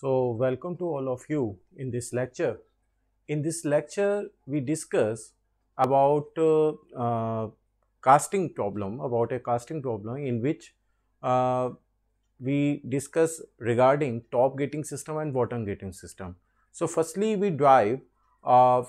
So, welcome to all of you in this lecture. In this lecture, we discuss about casting problem, about a casting problem in which uh, we discuss regarding top gating system and bottom gating system. So, firstly, we drive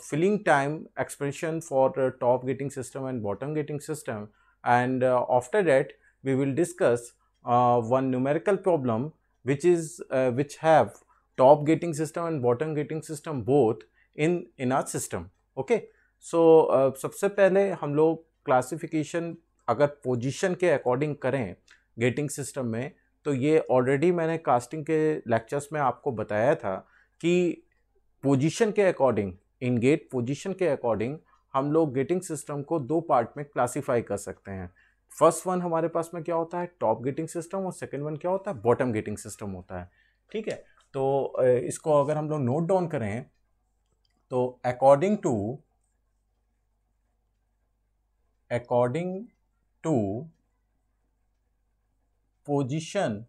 filling time expression for the top gating system and bottom gating system, and after that, we will discuss one numerical problem which have top gating system and bottom gating system both in our system. Okay, so सबसे पहले हम लोग classification अगर position के according करें getting system में, तो ये ऑलरेडी मैंने कास्टिंग के लेक्चर्स में आपको बताया था कि पोजीशन के अकॉर्डिंग, इन गेट पोजीशन के अकॉर्डिंग हम लोग गेटिंग सिस्टम को दो पार्ट में क्लासीफाई कर सकते हैं. फर्स्ट वन हमारे पास में क्या होता है, टॉप गेटिंग सिस्टम, और सेकंड वन क्या होता है, बॉटम गेटिंग सिस्टम होता है. ठीक है, तो इसको अगर हम लोग नोट डाउन करें तो according to position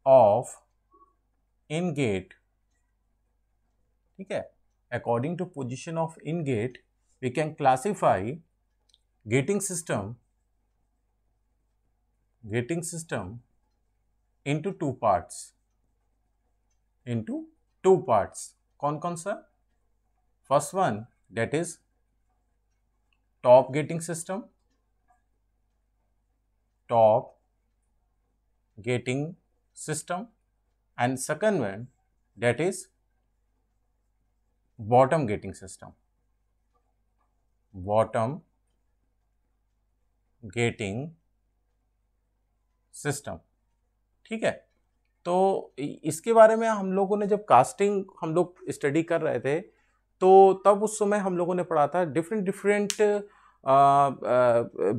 of ingate, ठीक है, according to position of ingate we can classify gating system into two parts. कौन कौन सा? First one that is top gating system and second one that is bottom gating system. ठीक है, तो इसके बारे में हम लोगों ने जब कास्टिंग हम लोग स्टडी कर रहे थे तो तब उस समय हम लोगों ने पढ़ा था डिफरेंट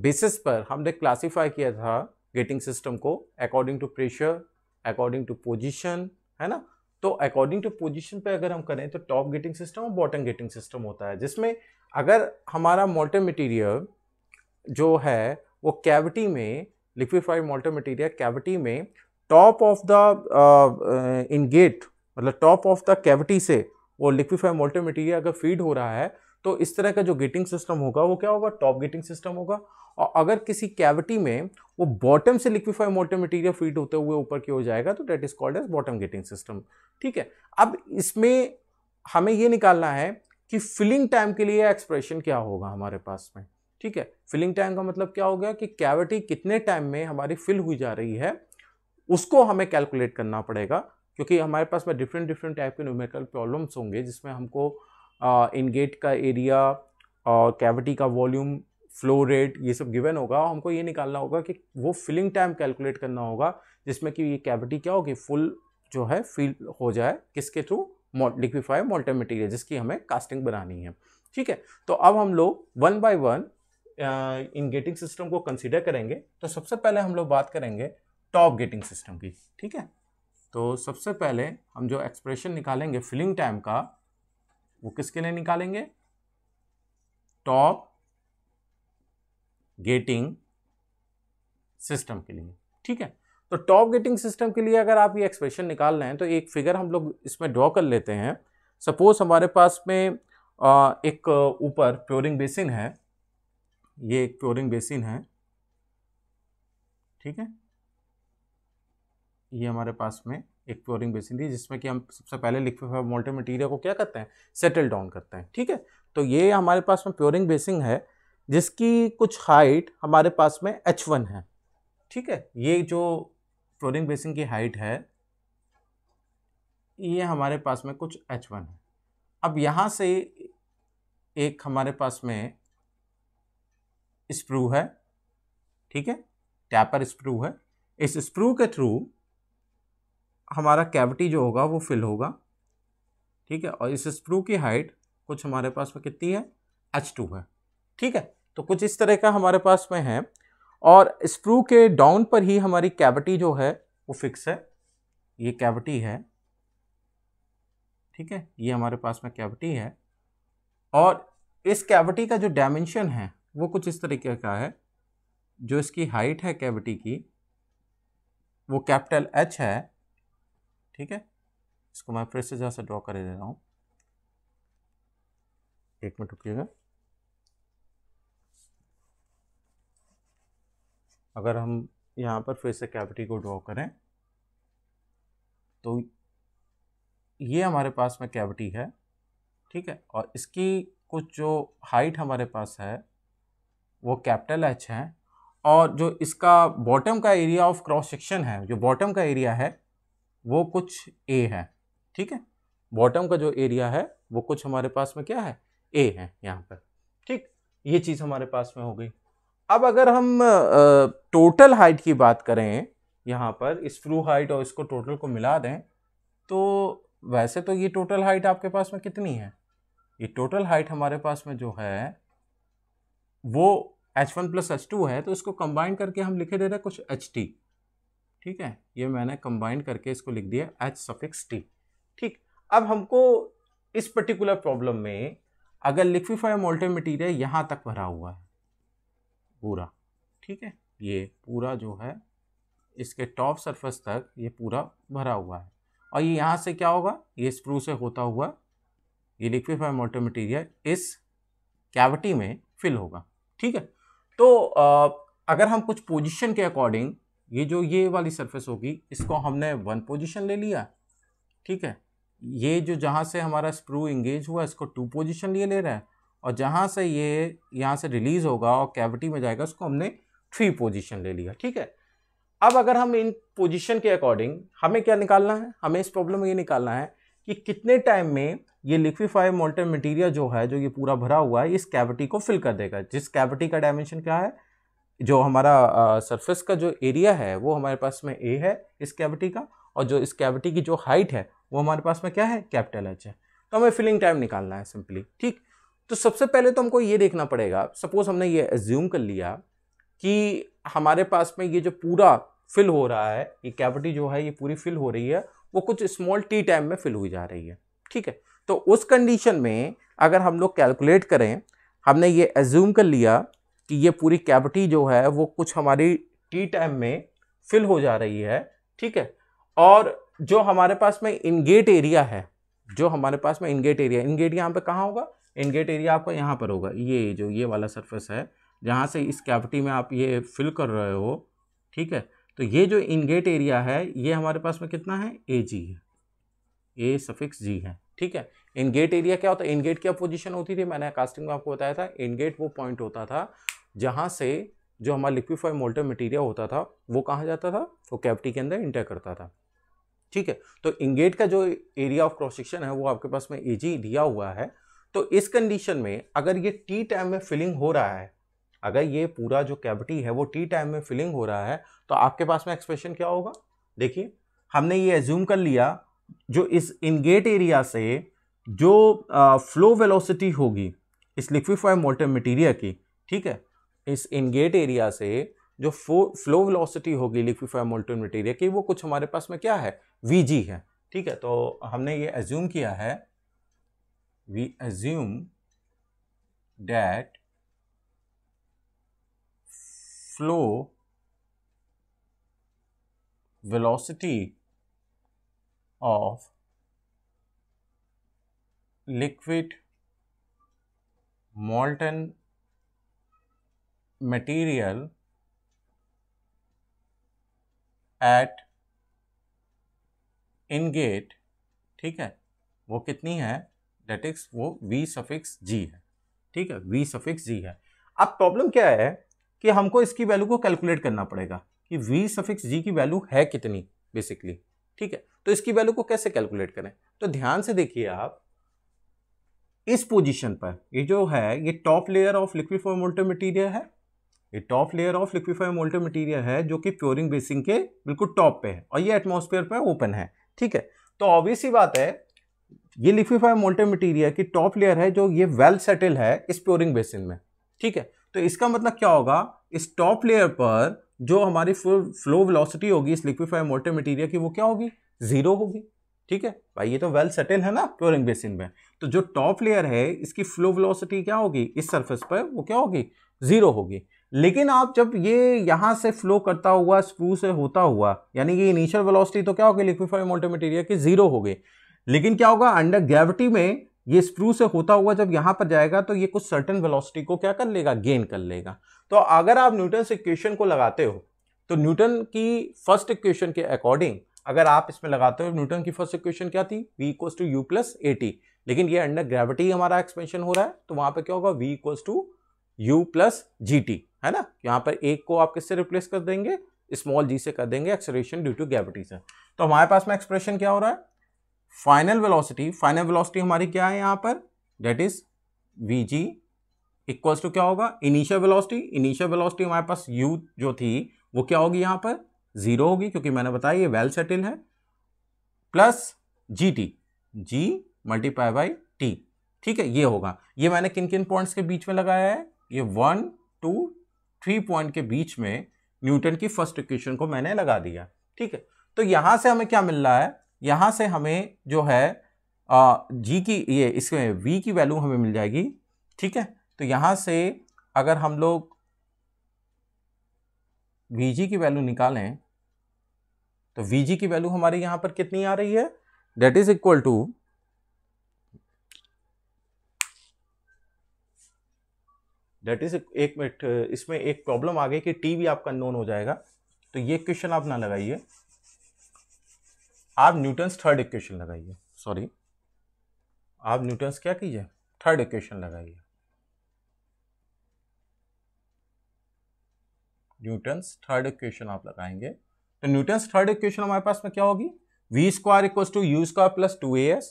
बेसिस पर हमने क्लासीफाई किया था गेटिंग सिस्टम को according to pressure, according to position, है ना. तो अकॉर्डिंग टू पोजीशन पे अगर हम करें तो टॉप गेटिंग सिस्टम और बॉटम गेटिंग सिस्टम होता है, जिसमें अगर हमारा मोल्टेन मटेरियल जो है वो कैविटी में, लिक्विफाइड मोल्टेन मटेरियल कैविटी में top of the ingate, मतलब टॉप ऑफ द कैविटी से वो लिक्विफाइड मोल्टेन मटेरियल अगर फीड हो रहा है तो इस तरह का जो गेटिंग सिस्टम होगा वो क्या होगा, टॉप गेटिंग सिस्टम होगा. और अगर किसी कैविटी में वो बॉटम से लिक्विफाइड मोल्टेन मटेरियल फीड होते हुए ऊपर की हो जाएगा तो that is called as bottom gating system. ठीक है, अब इसमें हमें ये निकालना है कि फिलिंग टाइम के लिए एक्सप्रेशन क्या होगा हमारे पास में. ठीक है, फिलिंग टाइम का मतलब क्या हो गया कि कैविटी कितने टाइम में हमारी फिल हुई जा रही है उसको हमें कैलकुलेट करना पड़ेगा, क्योंकि हमारे पास में डिफरेंट टाइप के न्यूमेरिकल प्रॉब्लम्स होंगे जिसमें हमको इन गेट का एरिया और कैविटी का वॉल्यूम, फ्लो रेट, ये सब गिवन होगा. हमको ये निकालना होगा कि वो फिलिंग टाइम कैलकुलेट करना होगा जिसमें कि ये कैविटी क्या होगी, फुल जो है फिल हो जाए, किसके थ्रू, लिक्विफाइड मोल्टेन मटेरियल जिसकी हमें कास्टिंग बनानी है. ठीक है, तो अब हम लोग one by one in getting system को कंसीडर करेंगे. तो सबसे पहले हम लोग बात करेंगे टॉप गेटिंग सिस्टम की. ठीक है, तो सबसे पहले हम जो एक्सप्रेशन निकालेंगे फिलिंग टाइम का वो किसके लिए निकालेंगे, टॉप गेटिंग सिस्टम के लिए. ठीक है, तो टॉप गेटिंग सिस्टम के लिए अगर आप ये एक्सप्रेशन निकाल रहे हैं तो एक फिगर हम लोग इसमें ड्रॉ कर लेते हैं. सपोज हमारे पास में एक ऊपर प्योरिंग बेसिन है, ये एक प्योरिंग बेसिन है. ठीक है, ये हमारे पास में एक प्योरिंग बेसिन थी जिसमें कि हम सबसे पहले लिक्विफाइड मोल्टेन मटेरियल को क्या करते हैं, सेटल डाउन करते हैं. ठीक है, तो ये हमारे पास में प्योरिंग बेसिन है जिसकी कुछ हाइट हमारे पास में h1 है. ठीक है, ये जो प्योरिंग बेसिन की हाइट है ये हमारे पास में कुछ h1 है. अब यहाँ से एक हमारे पास में स्प्रू है. ठीक है, टैपर स्प्रू है. इस स्प्रू के थ्रू हमारा कैविटी जो होगा वो फिल होगा. ठीक है, और इस स्प्रू की हाइट कुछ हमारे पास में कितनी है, h2 है. ठीक है, तो कुछ इस तरह का हमारे पास में है और स्प्रू के डाउन पर ही हमारी कैविटी जो है वो फिक्स है. ये कैविटी है. ठीक है, ये हमारे पास में कैविटी है और इस कैविटी का जो डायमेंशन है वो कुछ इस तरीके का है. जो इसकी हाइट है कैविटी की वो कैपिटल H है, ठीक है। इसको मैं फिर से जरा सा ड्रॉ कर दे रहा हूँ, एक मिनट रुकिएगा। अगर हम यहाँ पर फिर से कैविटी को ड्रॉ करें तो ये हमारे पास में कैविटी है, ठीक है, और इसकी कुछ जो हाइट हमारे पास है वो कैपिटल H है, और जो इसका बॉटम का एरिया ऑफ क्रॉस सेक्शन है, जो बॉटम का एरिया है वो कुछ A है, ठीक है। बॉटम का जो एरिया है वो कुछ हमारे पास में क्या है, A है यहाँ पर, ठीक। ये चीज़ हमारे पास में हो गई। अब अगर हम टोटल हाइट की बात करें, यहाँ पर स्क्रू हाइट और इसको टोटल को मिला दें, तो वैसे तो ये टोटल हाइट आपके पास में कितनी है, ये टोटल हाइट हमारे पास में जो है वो h1 प्लस h2 है, तो इसको कंबाइन करके हम लिखे दे रहे हैं कुछ ht, ठीक है। ये मैंने कंबाइन करके इसको लिख दिया h_t, ठीक। अब हमको इस पर्टिकुलर प्रॉब्लम में अगर लिक्विफाइड मोल्टेन मटीरियल यहाँ तक भरा हुआ है पूरा, ठीक है, ये पूरा जो है इसके टॉप सरफेस तक ये पूरा भरा हुआ है, और ये यहाँ से क्या होगा, ये स्क्रू से होता हुआ ये लिक्विफाइड मोल्टेन मटीरियल इस कैविटी में फिल होगा, ठीक है। तो अगर हम कुछ पोजीशन के अकॉर्डिंग ये वाली सरफेस होगी, इसको हमने 1 पोजीशन ले लिया, ठीक है। ये जो जहाँ से हमारा स्क्रू इंगेज हुआ इसको 2 पोजीशन ले रहा है, और जहाँ से ये यहाँ से रिलीज होगा और कैविटी में जाएगा उसको हमने 3 पोजीशन ले लिया, ठीक है। अब अगर हम इन पोजीशन के अकॉर्डिंग हमें क्या निकालना है, हमें इस प्रॉब्लम में ये निकालना है कि कितने टाइम में ये लिक्विफाइड मोल्टेन मटीरियल जो है, जो ये पूरा भरा हुआ है, इस कैविटी को फिल कर देगा। जिस कैविटी का डायमेंशन क्या है, जो हमारा सरफेस का जो एरिया है वो हमारे पास में A है इस कैविटी का, और जो इस कैविटी की जो हाइट है वो हमारे पास में क्या है, कैपिटल H है। तो हमें फिलिंग टाइम निकालना है सिंपली, ठीक। तो सबसे पहले तो हमको ये देखना पड़ेगा, सपोज हमने ये एज्यूम कर लिया कि हमारे पास में ये जो पूरा फिल हो रहा है, ये कैविटी जो है ये पूरी फिल हो रही है, वो कुछ स्मॉल t टाइम में फिल हुई जा रही है, ठीक है। तो उस कंडीशन में अगर हम लोग कैलकुलेट करें, हमने ये एज्यूम कर लिया कि ये पूरी कैविटी जो है वो कुछ हमारी t टाइम में फिल हो जा रही है, ठीक है। और जो हमारे पास में इनगेट एरिया है, जो हमारे पास में इनगेट यहाँ पे कहाँ होगा, इनगेट एरिया आपका यहाँ पर होगा, ये जो ये वाला सरफेस है जहाँ से इस कैविटी में आप ये फिल कर रहे हो, ठीक है। तो ये जो इनगेट एरिया है ये हमारे पास में कितना है, AG है, A_G है, ठीक है। इनगेट एरिया क्या होता है, इनगेट क्या पोजीशन होती थी, मैंने कास्टिंग में आपको बताया था, इनगेट वो पॉइंट होता था जहाँ से जो हमारा लिक्विफाइड मोल्टेन मटीरियल होता था वो कहाँ जाता था, वो कैविटी के अंदर इंटर करता था, ठीक है। तो इनगेट का जो एरिया ऑफ क्रॉस सेक्शन है वो आपके पास में AG दिया हुआ है। तो इस कंडीशन में अगर ये t टाइम में फिलिंग हो रहा है, अगर ये पूरा जो कैविटी है वो t टाइम में फिलिंग हो रहा है, तो आपके पास में एक्सप्रेशन क्या होगा, देखिए हमने ये एज्यूम कर लिया जो इस इनगेट एरिया से जो फ्लो वेलोसिटी होगी इस लिक्विफाइड मोल्टेन मटीरियल की, ठीक है, इस इनगेट एरिया से जो फ्लो वेलोसिटी होगी लिक्विफाइड मोल्टेन मटीरियल की वो कुछ हमारे पास में क्या है, Vg है, ठीक है। तो हमने ये एज्यूम किया है, we assume that flow velocity of liquid molten material at ingate, ठीक है, वो कितनी है, डेट इज वो V_G है, ठीक है, V_G है। अब प्रॉब्लम क्या है कि हमको इसकी वैल्यू को कैलकुलेट करना पड़ेगा कि V_G की वैल्यू है कितनी बेसिकली, ठीक है। तो इसकी वैल्यू को कैसे कैलकुलेट करें, तो ध्यान से देखिए आप, इस पोजीशन पर ये जो है ये top layer of liquefied molten material है, ये top layer of liquefied molten material है जो कि प्योरिंग बेसिन के बिल्कुल टॉप पे है और ये एटमॉस्फेयर पे ओपन है, ठीक है। तो ऑब्वियस ही बात है ये लिक्विफाइड मोल्टेन मटीरियल की टॉप लेयर है जो ये वेल सेटल है इस प्योरिंग बेसिन में, ठीक है। तो इसका मतलब क्या होगा, इस टॉप लेयर पर जो हमारी फ्लो वेलोसिटी होगी इस लिक्विफाइड मोल्टेन मटीरियल की वो क्या होगी, 0 होगी, ठीक है भाई, ये तो वेल सेटल है ना प्योरिंग बेसिन में। तो जो टॉप लेयर है इसकी फ्लो वेलोसिटी क्या होगी इस सरफेस पर, वो क्या होगी, 0 होगी। लेकिन आप जब ये यहाँ से फ्लो करता हुआ स्प्रू से होता हुआ, यानी कि इनिशियल वेलोसिटी तो क्या हो गई लिक्विफाइड मोल्टेन मटेरियल की 0 हो गई, लेकिन क्या होगा अंडर ग्रेविटी में ये स्प्रू से होता हुआ जब यहां पर जाएगा तो ये कुछ सर्टेन वेलोसिटी को क्या कर लेगा, गेन कर लेगा। तो अगर आप न्यूटन इक्वेशन को लगाते हो तो न्यूटन की फर्स्ट इक्वेशन के अकॉर्डिंग अगर आप इसमें लगाते हो, न्यूटन की फर्स्ट इक्वेशन क्या थी, v equals to u plus a t, लेकिन ये अंडर ग्रेविटी हमारा एक्सपेंशन हो रहा है तो वहां पर क्या होगा, v equals to u plus g t, है ना। यहाँ पर एक को आप किससे रिप्लेस कर देंगे, स्मॉल जी से कर देंगे, एक्सेलरेशन ड्यू टू ग्रेविटी से। तो हमारे पास में एक्सप्रेशन क्या हो रहा है, फाइनल वेलोसिटी हमारी क्या है यहाँ पर, that is v g equals to क्या होगा, इनिशियल वेलोसिटी हमारे पास u जो थी वो क्या होगी, यहाँ पर 0 होगी क्योंकि मैंने बताया ये वेल सेटल है, plus g multiply by t. ठीक है, ये होगा। ये मैंने किन किन पॉइंट्स के बीच में लगाया है, ये 1 2 3 पॉइंट के बीच में न्यूटन की फर्स्ट इक्वेशन को मैंने लगा दिया। ठीक है, तो यहां से हमें क्या मिल रहा है, यहां से हमें जो है जी की ये इसमें वी की वैल्यू हमें मिल जाएगी। ठीक है, तो यहां से अगर हम लोग वीजी की वैल्यू निकालें तो वीजी की वैल्यू हमारी यहां पर कितनी आ रही है, that is equal to, that is एक मिनट, इसमें एक प्रॉब्लम आ गई कि टी भी आपका नोन हो जाएगा, तो ये क्वेश्चन आप ना लगाइए, आप न्यूटन्स थर्ड इक्वेशन लगाइए, सॉरी आप न्यूटन्स क्या कीजिए, थर्ड इक्वेशन लगाइए, न्यूटन्स थर्ड इक्वेशन आप लगाएंगे तो न्यूटन्स थर्ड इक्वेशन हमारे पास में क्या होगी, v square equals to u square plus 2as।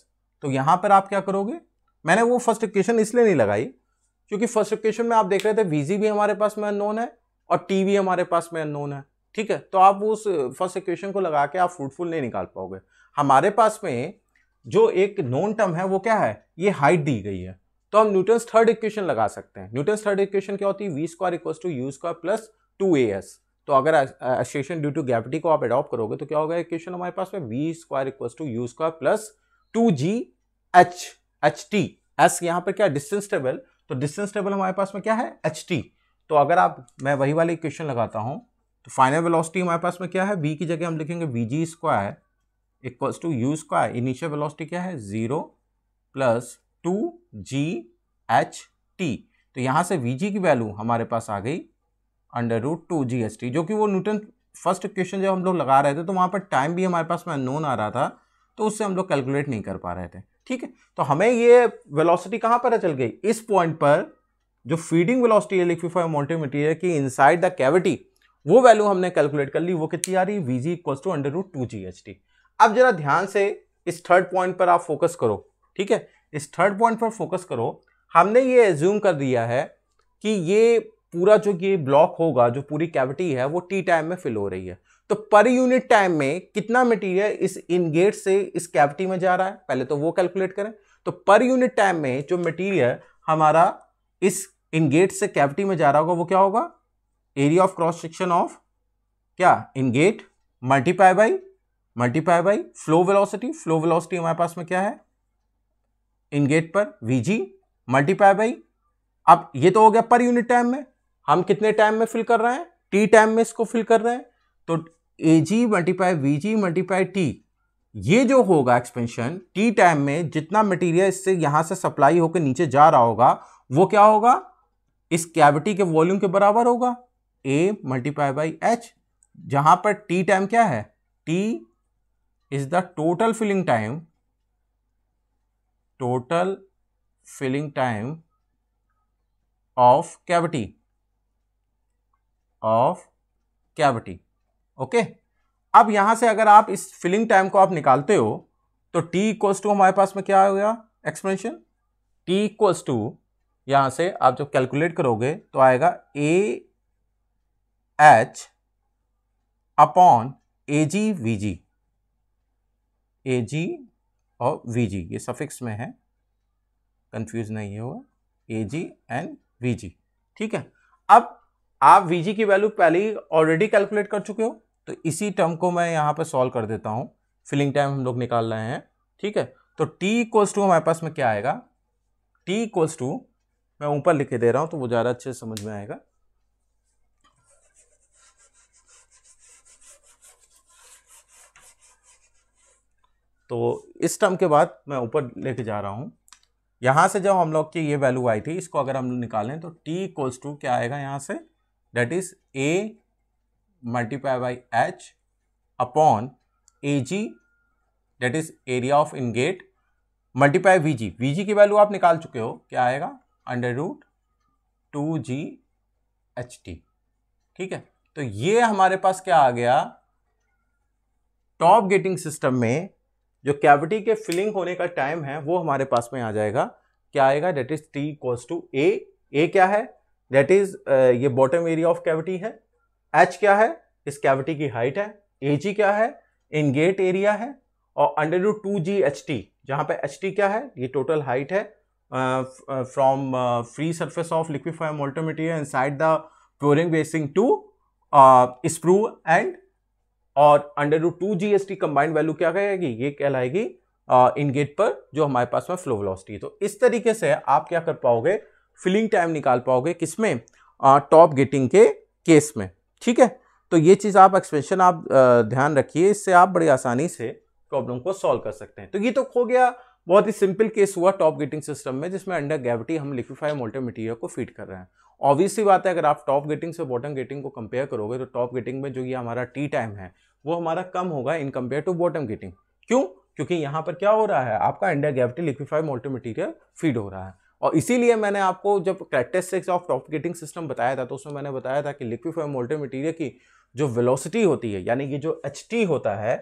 तो यहां पर आप क्या करोगे, मैंने वो फर्स्ट इक्वेशन इसलिए नहीं लगाई क्योंकि फर्स्ट इक्वेशन में आप देख रहे थे वीजी भी हमारे पास में अननोन है और टी भी हमारे पास में अननोन है। ठीक है, तो आप उस फर्स्ट इक्वेशन को लगा के आप फ्रूटफुल नहीं निकाल पाओगे। हमारे पास में जो एक नोन टर्म है वो क्या है, ये हाइट दी गई है, तो हम न्यूटन्स थर्ड इक्वेशन लगा सकते हैं। न्यूटन्स थर्ड इक्वेशन क्या होती है, v square equals to u square plus 2as। तो अगर एक्सेलरेशन ड्यू टू ग्रेविटी को आप अडॉप्ट करोगे तो क्या होगा इक्वेशन हमारे पास में, v square equals to u square plus 2gh s यहाँ पर क्या डिस्टेंस टेबल, तो डिस्टेंस टेबल हमारे पास में क्या है, ht। तो अगर आप मैं वही वाली इक्वेशन लगाता हूं तो फाइनल वेलोसिटी हमारे पास में क्या है, v की जगह हम लिखेंगे vg square equals to u square, initial velocity क्या है 0 प्लस 2ght। तो यहां से vg की वैल्यू हमारे पास आ गई √2ght, जो कि वो न्यूटन फर्स्ट इक्वेशन जब हम लोग लगा रहे थे तो वहां पर टाइम भी हमारे पास में अननोन आ रहा था तो उससे हम लोग कैलकुलेट नहीं कर पा रहे थे। ठीक है, तो हमें ये वेलोसिटी कहां पर चल गई, इस पॉइंट पर जो फीडिंग वेलोसिटी है लिक्विफाइड मोल्टेन मटेरियल की इनसाइड द कैविटी, वो वैल्यू हमने कैलकुलेट कर ली, वो कितनी आ रही, vg इक्वल्स टू √2ght। अब जरा ध्यान से इस थर्ड पॉइंट पर आप फोकस करो। ठीक है, इस थर्ड पॉइंट पर फोकस करो। हमने ये एज्यूम कर दिया है कि ये पूरा जो ये ब्लॉक होगा, जो पूरी कैविटी है वो टी टाइम में फिल हो रही है, तो पर यूनिट टाइम में कितना मटेरियल इस इनगेट से इस कैविटी में जा रहा है, पहले तो वो कैलकुलेट करें। तो पर यूनिट टाइम में जो मटेरियल हमारा इस इनगेट से कैविटी में जा रहा होगा वो क्या होगा, area of cross section of क्या ingate multiply by flow velocity हमारे पास में क्या है इनगेट पर vg मल्टीप्लाई बाई, अब ये तो हो गया पर यूनिट टाइम में, हम कितने टाइम में फिल कर रहे हैं, टी टाइम में इसको फिल कर रहे हैं, तो ag multiply vg multiply T, ये जो होगा एक्सपेंशन टी टाइम में जितना मटेरियल इससे यहां से सप्लाई होकर नीचे जा रहा होगा वो क्या होगा, इस कैविटी के वॉल्यूम के बराबर होगा, a मल्टीप्लाई बाई h, जहां पर टी टाइम क्या है, t is the total filling time of cavity. Okay, अब यहां से अगर आप इस फिलिंग टाइम को आप निकालते हो तो t इक्वल्स टू हमारे पास में क्या आ गया एक्सप्रेशन, t इक्वल्स टू यहां से आप जब कैलकुलेट करोगे तो आएगा ah अपॉन ag और vg, ये सफिक्स में है, कंफ्यूज नहीं होगा, ag एंड vg। ठीक है, अब आप vg की वैल्यू पहले ही ऑलरेडी कैलकुलेट कर चुके हो, तो इसी टर्म को मैं यहां पर सॉल्व कर देता हूं, फिलिंग टाइम हम लोग निकाल रहे हैं। ठीक है, तो t इक्वल्स टू हमारे पास में क्या आएगा, t इक्वल्स टू मैं ऊपर लिख के दे रहा हूं तो वो ज़्यादा अच्छे से समझ में आएगा, तो इस टर्म के बाद मैं ऊपर लेके जा रहा हूँ। यहाँ से जब हम लोग की ये वैल्यू आई थी, इसको अगर हम निकालें तो t इक्वल्स टू क्या आएगा यहाँ से, that is a multiply by h upon Ag, that is area of ingot, multiply Vg। Vg की वैल्यू आप निकाल चुके हो, क्या आएगा, अंडर रूट 2GHT। ठीक है, तो ये हमारे पास क्या आ गया, टॉप गेटिंग सिस्टम में जो कैविटी के फिलिंग होने का टाइम है वो हमारे पास में आ जाएगा। क्या आएगा, that is t equals to a क्या है, दैट इज ये बॉटम एरिया ऑफ कैविटी है, h क्या है, इस कैविटी की हाइट है, Ag क्या है, इनगेट एरिया है, और अंडर रूट 2GHT, जहां पे HT क्या है, ये टोटल हाइट है from free surface of liquified molten material inside the pouring basin to sprue end, और under root 2GHT combined value क्या कहेगी, ये कहलाएगी इनगेट पर जो हमारे पास में फ्लो वेलोसिटी है। तो इस तरीके से आप क्या कर पाओगे, फिलिंग टाइम निकाल पाओगे, किसमें, टॉप गेटिंग के केस में। ठीक है, तो ये चीज आप एक्सप्रेशन आप ध्यान रखिए, इससे आप बड़ी आसानी से प्रॉब्लम को सॉल्व कर सकते हैं। तो ये तो हो गया, बहुत ही सिंपल केस हुआ टॉप गेटिंग सिस्टम में, जिसमें अंडर ग्रेविटी हम लिक्विफाइड मोल्टन मटेरियल को फीड कर रहे हैं। ऑब्वियसली बात है, अगर आप टॉप गेटिंग से बॉटम गेटिंग को कंपेयर करोगे तो टॉप गेटिंग में जो ये हमारा टी टाइम है वो हमारा कम होगा in compare to bottom gating. क्यों, क्योंकि यहाँ पर क्या हो रहा है, आपका under gravity liquefied molten material feed हो रहा है। और इसीलिए मैंने आपको जब characteristics of top gating system बताया था तो उसमें मैंने बताया था कि लिक्विफाइड मोल्टन मटेरियल की जो वेलोसिटी होती है, यानी कि जो HT होता है,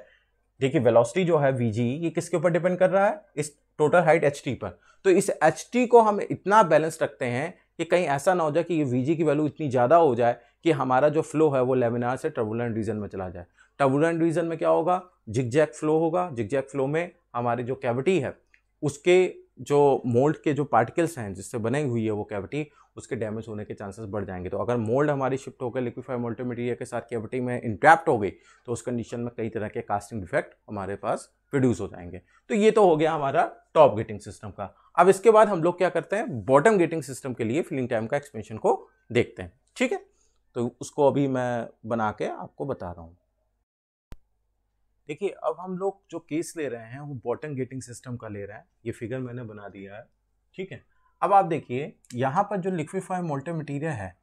देखिए वेलोसिटी जो है Vg, ये किसके ऊपर डिपेंड कर रहा है, इस टोटल हाइट HT पर। तो इस HT को हम इतना बैलेंस रखते हैं कि कहीं ऐसा ना हो जाए कि ये Vg की वैल्यू इतनी ज़्यादा हो जाए कि हमारा जो फ्लो है वो लेमिनार से टर्बुलेंट रीजन में चला जाए। टर्बुलेंट रीजन में क्या होगा, जिगजैग फ्लो होगा, जिगजैग फ्लो में हमारी जो कैविटी है उसके जो मोल्ड के जो पार्टिकल्स हैं जिससे बनी हुई है वो कैविटी, उसके डैमेज होने के चांसेस बढ़ जाएंगे। तो अगर मोल्ड हमारी शिफ्ट होकर लिक्विफाइड मोल्टन मटेरियल के साथ कैविटी में इंट्रैप्ट हो गई तो उस कंडीशन में कई तरह के कास्टिंग डिफेक्ट हमारे पास प्रोड्यूस हो जाएंगे। तो ये तो हो गया हमारा टॉप गेटिंग सिस्टम का। अब इसके बाद हम लोग क्या करते हैं, बॉटम गेटिंग सिस्टम के लिए फिलिंग टाइम का एक्सपेंशन को देखते हैं। ठीक है, तो उसको अभी मैं बना के आपको बता रहा हूँ। देखिए, अब हम लोग जो केस ले रहे हैं वो बॉटम गेटिंग सिस्टम का ले रहे हैं, ये फिगर मैंने बना दिया है। ठीक है, अब आप देखिए यहाँ पर जो लिक्विफाइड मोल्टन मटेरियल है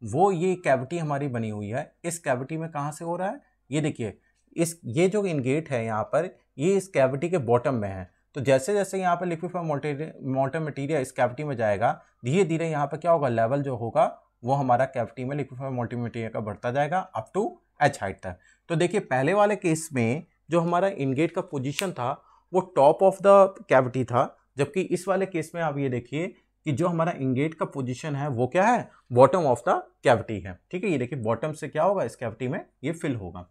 वो ये कैविटी हमारी बनी हुई है, इस कैविटी में कहाँ से हो रहा है, ये देखिए ये जो इनगेट है यहाँ पर, ये इस कैविटी के बॉटम में है। तो जैसे जैसे यहाँ पर लिक्विफाइड मोल्टन मटेरियल इस कैविटी में जाएगा, धीरे धीरे यहाँ पर क्या होगा, लेवल जो होगा वो हमारा कैविटी में लिक्विफाइड मोल्टन मटेरियल का बढ़ता जाएगा अप टू H हाइट तक। तो देखिए पहले वाले केस में जो हमारा इनगेट का पोजीशन था वो टॉप ऑफ द कैविटी था, जबकि इस वाले केस में आप ये देखिए कि जो हमारा इनगेट का पोजीशन है वो क्या है, बॉटम ऑफ द कैविटी है। ठीक है, ये देखिए बॉटम से क्या होगा, इस कैविटी में ये फिल होगा।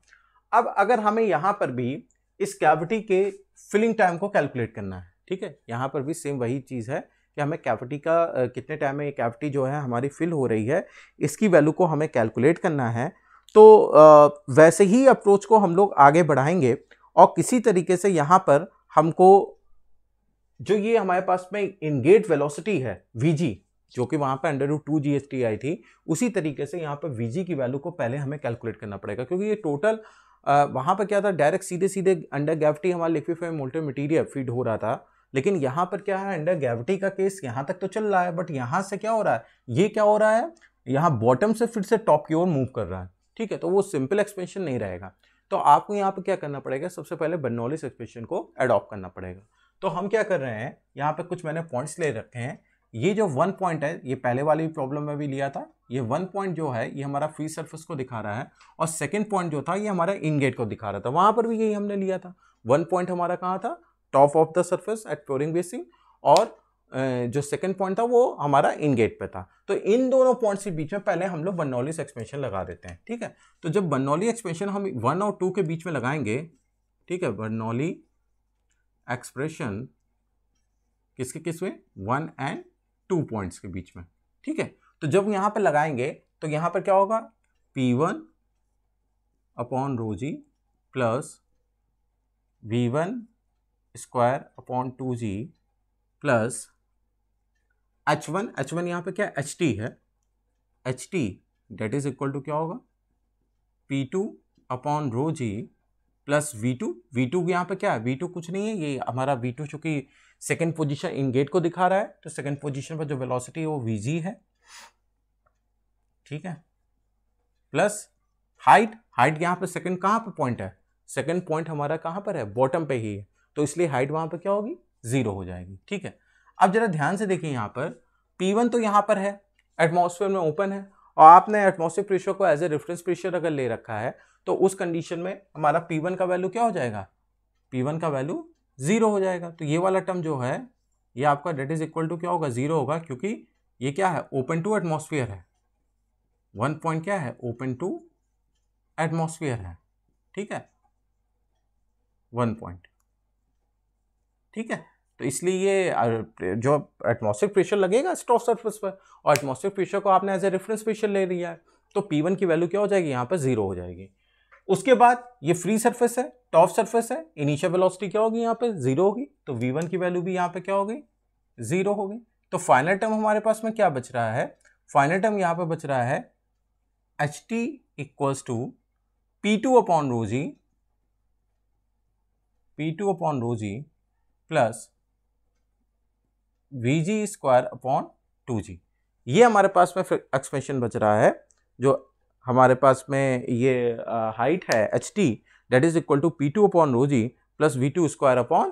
अब अगर हमें यहाँ पर भी इस कैविटी के फिलिंग टाइम को कैलकुलेट करना है, ठीक है, यहाँ पर भी सेम वही चीज़ है कि हमें कैविटी का कितने टाइम में ये कैविटी जो है हमारी फिल हो रही है इसकी वैल्यू को हमें कैलकुलेट करना है। तो वैसे ही अप्रोच को हम लोग आगे बढ़ाएंगे और किसी तरीके से यहाँ पर हमको जो ये हमारे पास में इनगेट वेलोसिटी है Vg, जो कि वहाँ पे अंडर रूट 2GHT आई थी, उसी तरीके से यहाँ पर Vg की वैल्यू को पहले हमें कैलकुलेट करना पड़ेगा, क्योंकि ये टोटल वहाँ पर क्या था, डायरेक्ट सीधे सीधे अंडर ग्रेविटी हमारा लिक्विफाइड मोल्टन मटेरियल फीड हो रहा था। लेकिन यहाँ पर क्या है, अंडर ग्रेविटी का केस यहाँ तक तो चल रहा है, बट यहाँ से क्या हो रहा है, ये क्या हो रहा है, यहाँ बॉटम से फिर से टॉप की ओर मूव कर रहा है। ठीक है, तो वो सिंपल एक्सपेंशन नहीं रहेगा। तो आपको यहाँ पर क्या करना पड़ेगा, सबसे पहले बर्नौलीज एक्सपेंशन को अडॉप्ट करना पड़ेगा। तो हम क्या कर रहे हैं, यहाँ पे कुछ मैंने पॉइंट्स ले रखे हैं। ये जो 1 पॉइंट है ये पहले वाली प्रॉब्लम में भी लिया था, ये 1 पॉइंट जो है ये हमारा फ्री सरफेस को दिखा रहा है, और सेकंड पॉइंट जो था ये हमारा इनगेट को दिखा रहा था, वहां पर भी यही हमने लिया था। 1 पॉइंट हमारा कहाँ था, top of the surface at pouring basin, और जो सेकंड पॉइंट था वो हमारा इनगेट पे था। तो इन दोनों पॉइंट्स के बीच में पहले हम लोग बर्नौलीज एक्सपेंशन लगा देते हैं। ठीक है, तो जब बर्नौली एक्सपेंशन हम 1 और 2 के बीच में लगाएंगे, ठीक है, बर्नौली एक्सप्रेशन किसके किस में, 1 और 2 पॉइंट्स के बीच में। ठीक है, तो जब यहां पर लगाएंगे तो यहां पर क्या होगा, P1 अपॉन रो जी plus V1 square upon 2G plus H1 यहां पर क्या HT है, HT that is equal to क्या होगा, P2 अपॉन रो जी प्लस V2 यहाँ पे क्या है, V2 कुछ नहीं है, ये हमारा V2 चूंकि सेकेंड पोजीशन इन गेट को दिखा रहा है तो सेकेंड पोजीशन पर जो वेलोसिटी है वो Vg है, ठीक है, प्लस हाइट यहाँ पे सेकेंड कहाँ पे पॉइंट है, सेकेंड पॉइंट हमारा कहाँ पर है, बॉटम पे ही है, तो इसलिए हाइट वहां पर क्या होगी, 0 हो जाएगी, ठीक है। अब जरा ध्यान से देखिए यहाँ पर P1 तो यहाँ पर है, एटमॉस्फेयर में ओपन है, और आपने एटमॉस्फेयर प्रेशर को एज ए रेफरेंस प्रेशर अगर ले रखा है तो उस कंडीशन में हमारा P1 का वैल्यू क्या हो जाएगा, P1 का वैल्यू 0 हो जाएगा। तो ये वाला टर्म जो है ये आपका डेट इज इक्वल टू क्या होगा, 0 होगा, क्योंकि ये क्या है, ओपन टू एटमॉस्फेयर है, 1 पॉइंट क्या है, ओपन टू एटमॉस्फेयर है, ठीक है, 1 पॉइंट, ठीक है। तो इसलिए ये जो एटमॉस्फेरिक प्रेशर लगेगा टॉप सरफेस पर, और एटमॉस्फेरिक प्रेशर को आपने एज ए रेफरेंस प्रेशर ले लिया है, तो P1 की वैल्यू क्या हो जाएगी, यहाँ पर 0 हो जाएगी। उसके बाद ये फ्री सरफेस है, टॉप सरफेस है, इनिशियल वेलोसिटी क्या होगी, यहाँ पे 0 होगी, तो V1 की वैल्यू भी यहाँ पे क्या होगी, 0 होगी। तो फाइनल टर्म हमारे पास में क्या बच रहा है, फाइनल टर्म यहाँ पे बच रहा है HT equals to P2 upon rho g, P2 upon rho ji plus Vg square upon 2g। ये हमारे पास में फिर एक्सप्रेशन बच रहा है, जो हमारे पास में ये हाइट है HT that is equal to P2 upon rho ji plus V2 square upon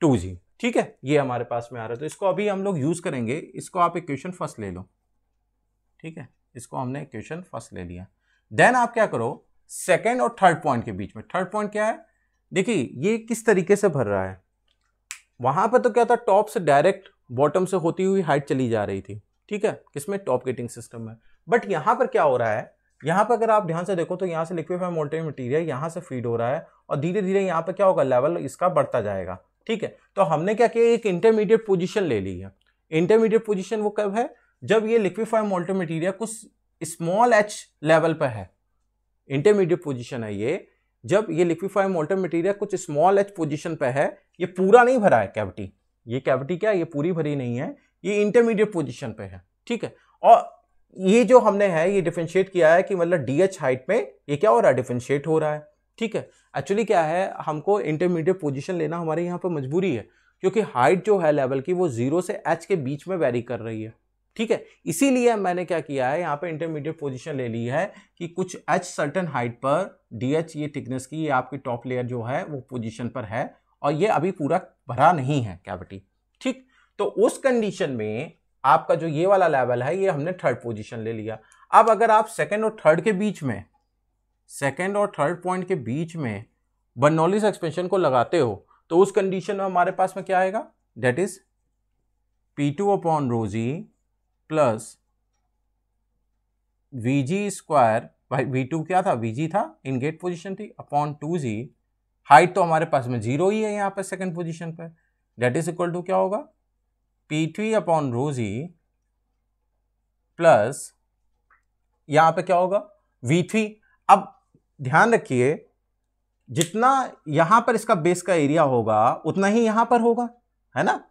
2g, ठीक है, ये हमारे पास में आ रहा है। तो इसको अभी हम लोग यूज करेंगे, इसको आप इक्वेशन फर्स्ट ले लो, ठीक है, इसको हमने इक्वेशन फर्स्ट ले लिया। देन आप क्या करो, सेकेंड और थर्ड पॉइंट के बीच में, थर्ड पॉइंट क्या है, देखिए ये किस तरीके से भर रहा है, वहां पर तो क्या था, टॉप से डायरेक्ट बॉटम से होती हुई हाइट चली जा रही थी, ठीक है, किसमें, टॉप गेटिंग सिस्टम में। बट यहां पर क्या हो रहा है, यहां पर अगर आप ध्यान से देखो तो यहां से लिक्विफाइड मोल्टेन मटेरियल यहां से फीड हो रहा है, और धीरे धीरे यहां पर क्या होगा, लेवल इसका बढ़ता जाएगा, ठीक है। तो हमने क्या किया, एक इंटरमीडिएट पोजीशन ले ली है। इंटरमीडिएट पोजीशन वो कब है, जब ये लिक्विफाइड मोल्टेन मटेरियल कुछ स्मॉल h लेवल पर है, इंटरमीडिएट पोजीशन है ये, जब ये लिक्विफाइड मोल्टेन मटेरियल कुछ स्मॉल h पोजीशन पे है, ये पूरा नहीं भरा है कैविटी, ये कैविटी क्या है, ये पूरी भरी नहीं है, ये इंटरमीडिएट पोजीशन पे है, ठीक है। और ये जो हमने है ये डिफरेंशिएट किया है कि मतलब DH हाइट में ये क्या हो रहा है, डिफरेंशिएट हो रहा है, ठीक है। एक्चुअली क्या है, हमको इंटरमीडिएट पोजीशन लेना हमारे यहाँ पर मजबूरी है, क्योंकि हाइट जो है लेवल की वो 0 से h के बीच में वेरी कर रही है, ठीक है। इसीलिए मैंने क्या किया है, यहाँ पे इंटरमीडिएट पोजीशन ले ली है कि कुछ h सर्टेन हाइट पर DH ये थिकनेस की, ये आपकी टॉप लेयर जो है वो पोजीशन पर है, और ये अभी पूरा भरा नहीं है कैविटी, ठीक। तो उस कंडीशन में आपका जो ये वाला लेवल है ये हमने थर्ड पोजीशन ले लिया। अब अगर आप सेकंड और थर्ड के बीच में, सेकंड और थर्ड पॉइंट के बीच में बर्नौलीज एक्सपेंशन को लगाते हो, तो उस कंडीशन में हमारे पास में क्या आएगा, that is P2 upon rho ji plus Vg square, भाई V2 क्या था, Vg था, इन गेट पोजीशन थी, अपॉन 2g, हाइट तो हमारे पास में 0 ही है यहाँ पे सेकंड पोजीशन पे, दैट इज इक्वल टू क्या होगा, P3 अपॉन रो जी प्लस यहां पे क्या होगा, V3। अब ध्यान रखिए, जितना यहां पर इसका बेस का एरिया होगा उतना ही यहां पर होगा, है ना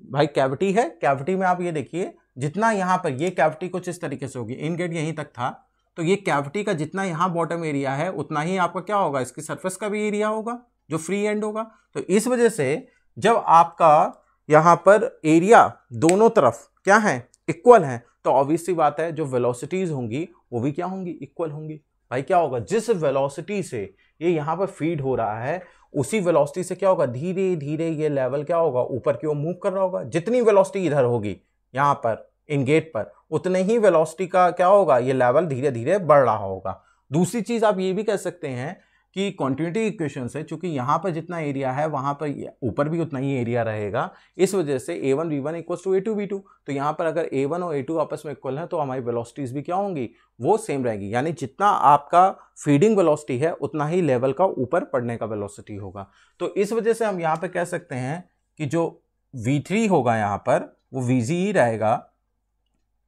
भाई, कैविटी है, कैविटी में आप ये देखिए, जितना यहां पर ये कैविटी कुछ इस तरीके से होगी, इन गेट यहीं तक था, तो ये कैविटी का जितना यहां बॉटम एरिया है उतना ही आपका क्या होगा, इसकी सरफेस का भी एरिया होगा जो फ्री एंड होगा। तो इस वजह से जब आपका यहां पर एरिया दोनों तरफ क्या है, इक्वल है, तो ऑब्वियस सी बात है जो वेलोसिटीज होंगी वो भी क्या होंगी, इक्वल होंगी। भाई क्या होगा, जिस वेलोसिटी से ये यहां पर फीड हो रहा है उसी वेलोसिटी से क्या होगा, धीरे धीरे ये लेवल क्या होगा, ऊपर की ओर मूव कर रहा होगा। जितनी वेलोसिटी इधर होगी यहां पर इन गेट पर, उतने ही वेलोसिटी का क्या होगा, ये लेवल धीरे धीरे बढ़ रहा होगा। दूसरी चीज आप ये भी कह सकते हैं कि कॉन्टिन्यूटी इक्वेशन से, चूंकि यहां पर जितना एरिया है वहां पर ऊपर भी उतना ही एरिया रहेगा, इस वजह से A1 V1 equals to A2 V2। तो यहां पर अगर A1 और A2 आपस में इक्वल है तो हमारी वेलोसिटीज भी क्या होंगी, वो सेम रहेगी, यानी जितना आपका फीडिंग वेलोसिटी है उतना ही लेवल का ऊपर पड़ने का वेलोसिटी होगा। तो इस वजह से हम यहाँ पे कह सकते हैं कि जो V3 होगा यहाँ पर वो Vg ही रहेगा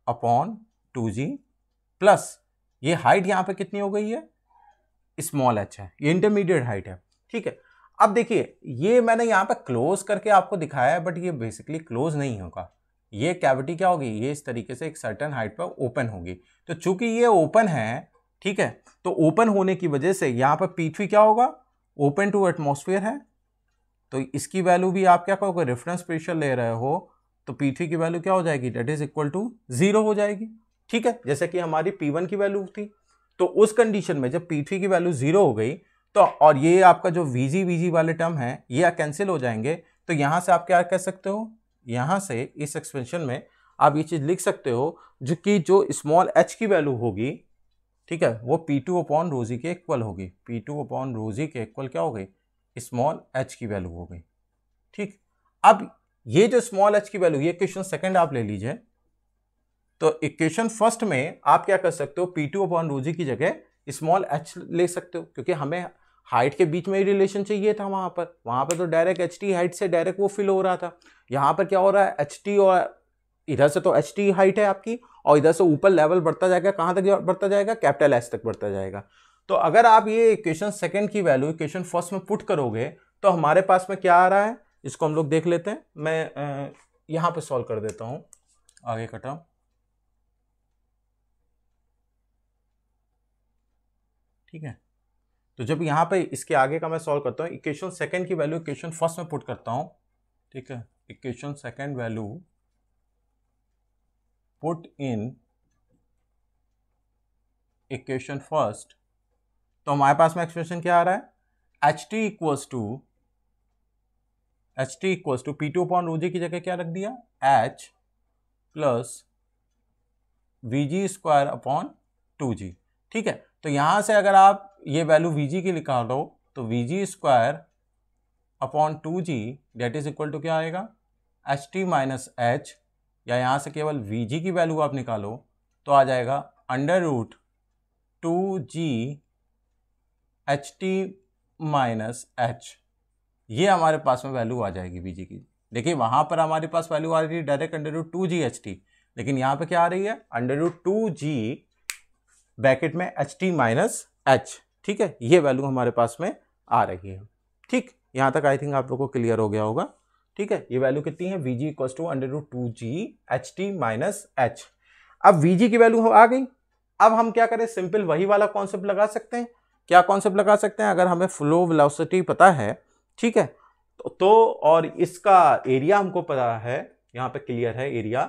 अपॉन 2g प्लस ये हाइट यहाँ पे कितनी हो गई है, स्मॉल h है, ये इंटरमीडिएट हाइट है, ठीक है। अब देखिए ये मैंने यहाँ पे क्लोज करके आपको दिखाया है, बट ये बेसिकली क्लोज नहीं होगा, ये कैविटी क्या होगी, ये इस तरीके से एक सर्टेन हाइट पर ओपन होगी। तो चूंकि ये ओपन है, ठीक है, तो ओपन होने की वजह से यहाँ पर P3 क्या होगा, ओपन टू एटमॉस्फेयर है, तो इसकी वैल्यू भी आप क्या कहोगे, रेफरेंस प्रेशर ले रहे हो तो P3 की वैल्यू क्या हो जाएगी, डेट इज इक्वल टू 0 हो जाएगी। ठीक है, जैसे कि हमारी P1 की वैल्यू थी, तो उस कंडीशन में जब P3 की वैल्यू 0 हो गई तो, और ये आपका जो VG वाले टर्म है ये कैंसिल हो जाएंगे, तो यहां से आप क्या कह सकते हो, यहां से इस एक्सप्रेशन में आप ये चीज लिख सकते हो जो कि जो स्मॉल h की वैल्यू होगी, ठीक है, वो P2 अपॉन रोजी के इक्वल होगी। P2 अपॉन रोजी के इक्वल क्या हो गई, स्मॉल h की वैल्यू हो गई। ठीक, अब ये जो स्मॉल h की वैल्यू, ये इक्वेशन सेकंड आप ले लीजिए, तो इक्वेशन फर्स्ट में आप क्या कर सकते हो, P2 अपॉन रोजी की जगह स्मॉल h ले सकते हो, क्योंकि हमें हाइट के बीच में ही रिलेशन चाहिए था। वहां पर तो डायरेक्ट HT हाइट से डायरेक्ट वो फिल हो रहा था। यहां पर क्या हो रहा है, HT और इधर से तो HT हाइट है आपकी, और इधर से ऊपर लेवल बढ़ता जाएगा, कहां तक बढ़ता जाएगा, कैपिटल H तक बढ़ता जाएगा। तो अगर आप ये इक्वेशन सेकंड की वैल्यू इक्वेशन फर्स्ट में पुट करोगे तो हमारे पास में क्या आ रहा है, इसको हम लोग देख लेते हैं। मैं यहां पे सॉल्व कर देता हूं आगे का टर्म। ठीक है, तो जब यहां पे इसके आगे का मैं सॉल्व करता हूं, इक्वेशन सेकंड की वैल्यू इक्वेशन फर्स्ट में पुट करता हूं। ठीक है, equation second value put in equation first, तो हमारे पास में एक्सप्रेशन क्या आ रहा है, h t equals to P2 upon rho g की जगह क्या रख दिया, H plus VG square upon 2G। ठीक है, तो यहां से अगर आप ये वैल्यू VG की निकालो तो VG square upon 2G that is equal to क्या आएगा, HT माइनस H, या यहां से केवल VG की वैल्यू आप निकालो तो आ जाएगा under root 2G HT minus H। ये हमारे पास में वैल्यू आ जाएगी VG की। देखिए वहां पर हमारे पास वैल्यू आ रही है direct under root 2G HT, लेकिन यहां पे क्या आ रही है, अंडर रूट 2G ब्रैकेट में HT माइनस H। ठीक है, ये वैल्यू हमारे पास में आ रही है। ठीक, यहां तक आई थिंक आप लोगों को क्लियर हो गया होगा। ठीक है, ये वैल्यू कितनी है, VG equal to under root 2G HT minus H। अब VG की वैल्यू आ गई, अब हम क्या करें, सिंपल वही वाला कॉन्सेप्ट लगा सकते हैं। क्या कॉन्सेप्ट लगा सकते हैं, अगर हमें फ्लो वेलोसिटी पता है, ठीक है, तो और इसका एरिया हमको पता है, यहाँ पे क्लियर है एरिया,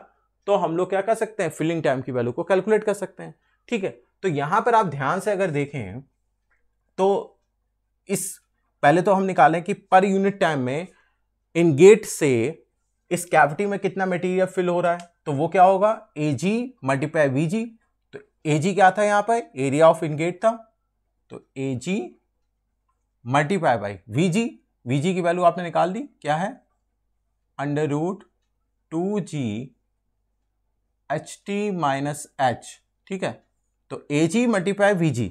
तो हम लोग क्या कर सकते हैं, फिलिंग टाइम की वैल्यू को कैलकुलेट कर सकते हैं। ठीक है, तो यहां पर आप ध्यान से अगर देखें तो इस पहले तो हम निकालें कि पर यूनिट टाइम में इन गेट से इस कैविटी में कितना मटेरियल फिल हो रहा है, तो वो क्या होगा, AG मल्टीप्लाई VG। तो AG क्या था, यहां पर एरिया ऑफ इनगेट था, तो AG मल्टीप्लाई बाई VG की वैल्यू आपने निकाल दी, क्या है, under root 2G HT minus H। ठीक है, तो AG मल्टीप्लाई VG,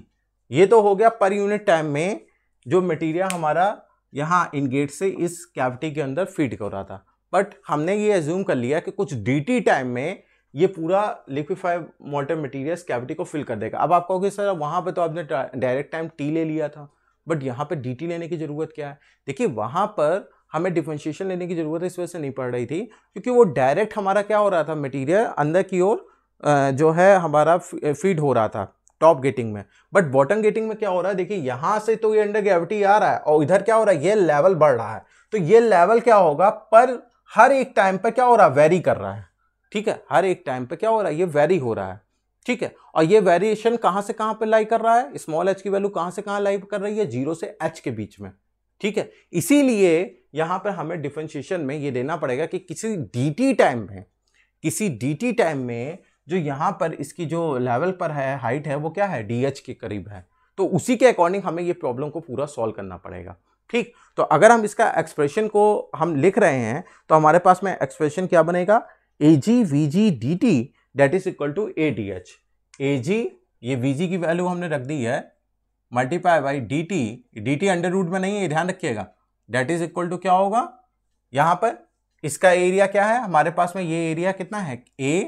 ये तो हो गया पर यूनिट टाइम में जो मटेरियल हमारा यहां इनगेट से इस कैविटी के अंदर फीड कर रहा था। बट हमने ये एज्यूम कर लिया कि कुछ DT टाइम में ये पूरा लिक्विफाइड मोल्टन मटेरियल कैविटी को फिल कर देगा। अब आप कहोगे सर वहां पे तो आपने डायरेक्ट टाइम T ले लिया था, बट यहाँ पे DT लेने की जरूरत क्या है, देखिए वहां पर हमें डिफरेंशिएशन लेने की जरूरत इस वजह से नहीं पड़ रही थी क्योंकि वो डायरेक्ट हमारा क्या हो रहा था, मटेरियल अंदर की ओर जो है हमारा फीड हो रहा था टॉप गेटिंग में। बट बॉटम गेटिंग में क्या हो रहा है, देखिए यहां से तो ये अंडर ग्रेविटी आ रहा है और इधर क्या हो रहा है, ये लेवल बढ़ रहा है, तो ये लेवल क्या होगा, पर हर एक टाइम पे क्या हो रहा है, वेरी कर रहा है। ठीक है, हर एक टाइम पे क्या हो रहा है, ये वेरी हो रहा है। ठीक है, और ये वेरिएशन कहां से कहां पे लाई कर रहा है, स्मॉल h की वैल्यू कहां से कहां लाई कर रही है, 0 से h के बीच में। ठीक है, इसीलिए यहां पर हमें डिफरेंशिएशन में ये देना पड़ेगा कि किसी dt टाइम में जो यहां पर इसकी जो लेवल पर है हाइट है वो क्या है, DH के करीब है, तो उसी के अकॉर्डिंग हमें ये प्रॉब्लम को पूरा सॉल्व करना पड़ेगा। ठीक, तो अगर हम इसका एक्सप्रेशन को हम लिख रहे हैं तो हमारे पास में एक्सप्रेशन क्या बनेगा, AG VG DT that is equal to ADH। AG ये VG की वैल्यू हमने रख दी है, multiply by DT under root में नहीं है, ध्यान रखिएगा, दैट इज इक्वल टू क्या होगा, यहां पर इसका एरिया क्या है, हमारे पास में ये एरिया कितना है, A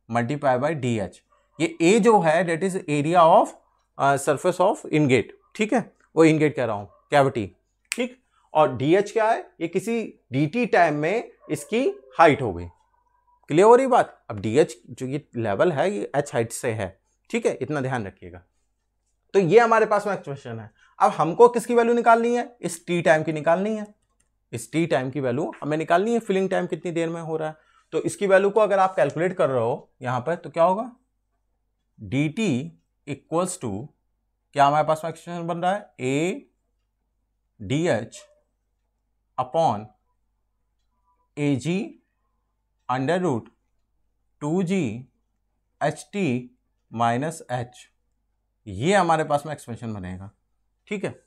मल्टीप्लाई बाई DH। ये A जो है that is area of surface of ingot. ठीक है, वो इनगेट कह रहा हूं, कैविटी। ठीक, और DH क्या है, ये किसी DT टाइम में इसकी हाइट हो गई। क्लियर हो रही बात। अब DH जो ये लेवल है ये H हाइट से है। ठीक है, इतना ध्यान रखिएगा। तो ये हमारे पास में एक्सप्रेशन है। अब हमको किसकी वैल्यू निकालनी है? इस टी टाइम की निकालनी है। इस टी टाइम की वैल्यू हमें निकालनी है, फिलिंग टाइम कितनी देर में हो रहा है। तो इसकी वैल्यू को अगर आप कैलकुलेट कर रहे हो यहां पर तो क्या होगा, डी टी इक्वल्स टू, क्या हमारे पास में एक्सप्रेशन बन रहा है, a d h upon A g under root 2g h t minus h. ये हमारे पास में एक्सप्रेशन बनेगा, ठीक है।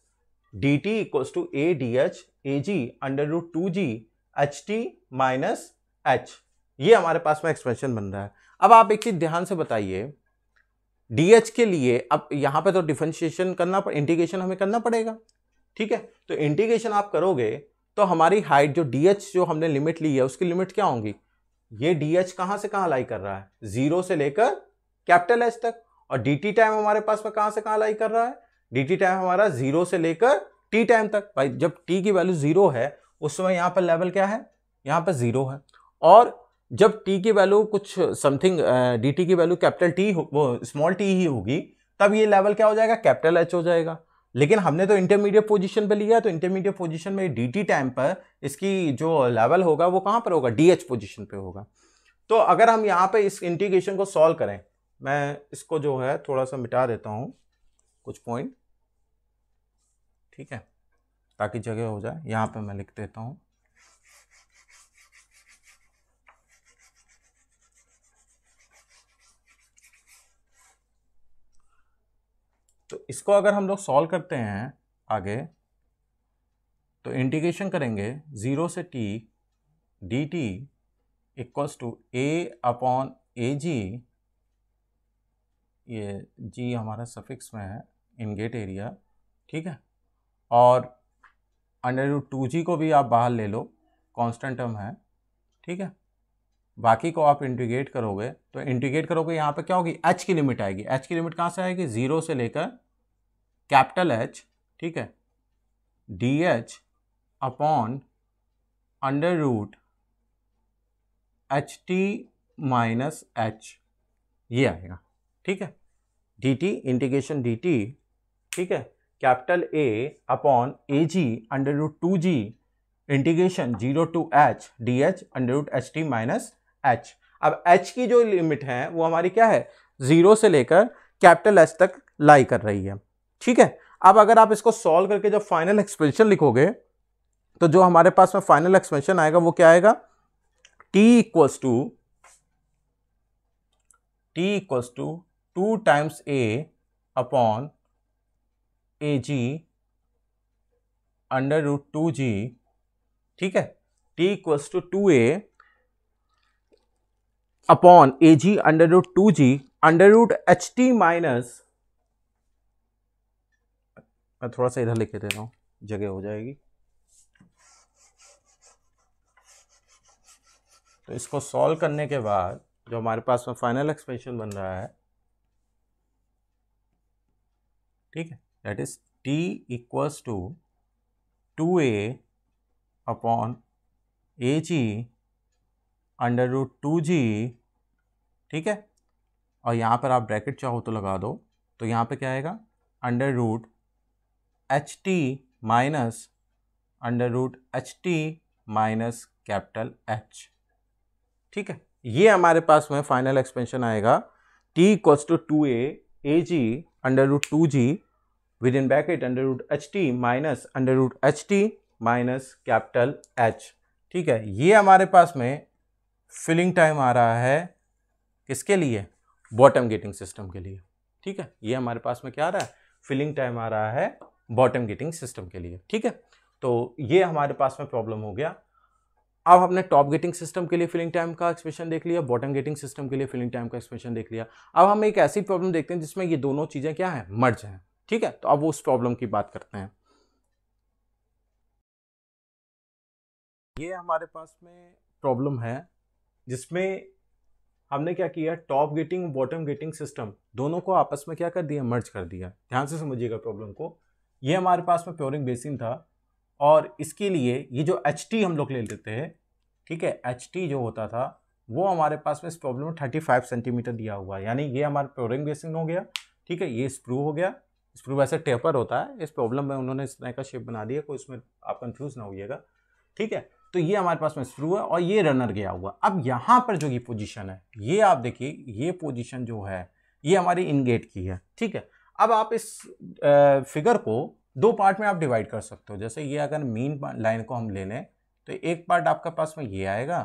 D T equals to a d h a g under root 2g h t minus h, ये हमारे पास में एक्सप्रेशन बन रहा है। अब आप एक चीज ध्यान से बताइए, डीएच के लिए अब यहां पे तो डिफरेंशिएशन करना, इंटीग्रेशन हमें करना पड़ेगा, ठीक है। तो इंटीग्रेशन आप करोगे तो हमारी हाइट जो डीएच जो हमने लिमिट ली है उसकी लिमिट क्या होंगी, ये डीएच कहां से कहां लाई कर रहा है, 0 से लेकर कैपिटल एच तक। और dt टाइम हमारे पास में कहां से कहां लाई कर रहा है, dt टाइम हमारा 0 से लेकर t टाइम तक। भाई जब t की वैल्यू 0 है उस समय यहां पर लेवल क्या है, यहां पर 0 है। और जब t की वैल्यू कुछ समथिंग dt की वैल्यू कैपिटल t वो स्मॉल t ही होगी, तब ये लेवल क्या हो जाएगा, कैपिटल h हो जाएगा। लेकिन हमने तो इंटरमीडिएट पोजीशन पे लिया, तो इंटरमीडिएट पोजीशन में dt टाइम पर इसकी जो लेवल होगा वो कहां पर होगा, dh पोजीशन पे होगा। तो अगर हम यहां पे इस इंटीग्रेशन को सॉल्व करें, मैं इसको जो है थोड़ा सा मिटा देता हूं कुछ पॉइंट, ठीक है, ताकि जगह हो जाए। यहां पे मैं लिख देता हूं, तो इसको अगर हम लोग सॉल्व करते हैं आगे, तो इंटीग्रेशन करेंगे 0 से t D T equals to a upon A G, ये g हमारा सफिक्स में है इन गेट एरिया, ठीक है। और अंडर रूट 2g को भी आप बाहर ले लो, कांस्टेंट टर्म है, ठीक है। बाकी को आप इंटीग्रेट करोगे तो इंटीग्रेट करोगे यहाँ पे क्या होगी, h की लिमिट आएगी। h की लिमिट कहाँ से आएगी, 0 से लेकर कैपिटल H, ठीक है, d h upon under root h t minus h, ये आएगा, ठीक है। D t integration d t, ठीक है, capital A upon A g under root 2g integration 0 to h d h under root h t minus h. अब h की जो limit है वो हमारी क्या है, 0 से लेकर कैपिटल H तक लाई कर रही है, ठीक है। अब अगर आप इसको सॉल्व करके जब फाइनल एक्सप्रेशन लिखोगे तो जो हमारे पास में फाइनल एक्सप्रेशन आएगा वो क्या आएगा, t equals to 2 times a upon A g under root 2g, ठीक है, t equals to 2a upon A g under root 2g under root h t minus, मैं थोड़ा सा इधर लिख दे रहा हूं, जगह हो जाएगी। तो इसको सॉल्व करने के बाद जो हमारे पास में फाइनल एक्सप्रेशन बन रहा है, ठीक है, that is t equals to 2a upon A g under root 2g, ठीक है। और यहाँ पर आप ब्रैकेट चाहो तो लगा दो, तो यहाँ पे क्या आएगा, under root h t minus under root h t minus capital h, ठीक है। ये हमारे पास में फाइनल एक्सपेंशन आएगा, t equals to 2a a g under root 2g within bracket under root h t minus under root h t minus capital h, ठीक है। ये हमारे पास में फिलिंग टाइम आ रहा है किसके लिए, बॉटम गेटिंग सिस्टम के लिए, ठीक है। ये हमारे पास में क्या आ रहा है, फिलिंग टाइम आ रहा है बॉटम गेटिंग सिस्टम के लिए, ठीक है। तो ये हमारे पास में प्रॉब्लम हो गया। अब हमने टॉप गेटिंग सिस्टम के लिए फिलिंग टाइम का एक्सप्रेशन देख लिया, बॉटम गेटिंग सिस्टम के लिए फिलिंग टाइम का एक्सप्रेशन देख लिया। अब हम एक ऐसी प्रॉब्लम देखते हैं जिसमें ये दोनों चीजें क्या है, मर्ज हैं, ठीक है। तो अब वो उस प्रॉब्लम की बात करते हैं। ये हमारे पास में प्रॉब्लम है जिसमें हमने क्या किया, top getting bottom gating system दोनों को आपस में क्या कर दिया, मर्ज कर दिया। ध्यान से समझिएगा प्रॉब्लम को। ये हमारे पास में प्योरिंग बेसिन था और इसके लिए ये जो एच टी हम लोग ले लेते हैं, ठीक है, एच टी जो होता था वो हमारे पास में इस प्रॉब्लम में 35 सेंटीमीटर दिया हुआ है, यानी ये हमारा प्योरिंग बेसिन हो गया, ठीक है। ये स्प्रू हो गया, स्प्रू वैसे टेपर होता है, इस प्रॉब्लम में उन्होंने इस तरह का शेप बना दिया, कोई इसमें आप कंफ्यूज ना होइएगा, ठीक है। तो ये हमारे पास में स्क्रू है और ये रनर गया हुआ। अब यहाँ पर जो ये पोजीशन है, ये आप देखिए, ये पोजीशन जो है ये हमारी इनगेट की है, ठीक है। अब आप इस फिगर को दो पार्ट में आप डिवाइड कर सकते हो। जैसे ये अगर मेन लाइन को हम ले लें तो एक पार्ट आपके पास में ये आएगा,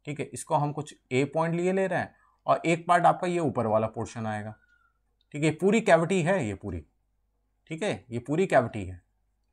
ठीक है, इसको हम कुछ ए पॉइंट लिए ले रहे हैं, और एक पार्ट आपका ये ऊपर वाला पोर्शन आएगा, ठीक है। पूरी कैविटी है ये पूरी, ठीक है, ये पूरी कैविटी है,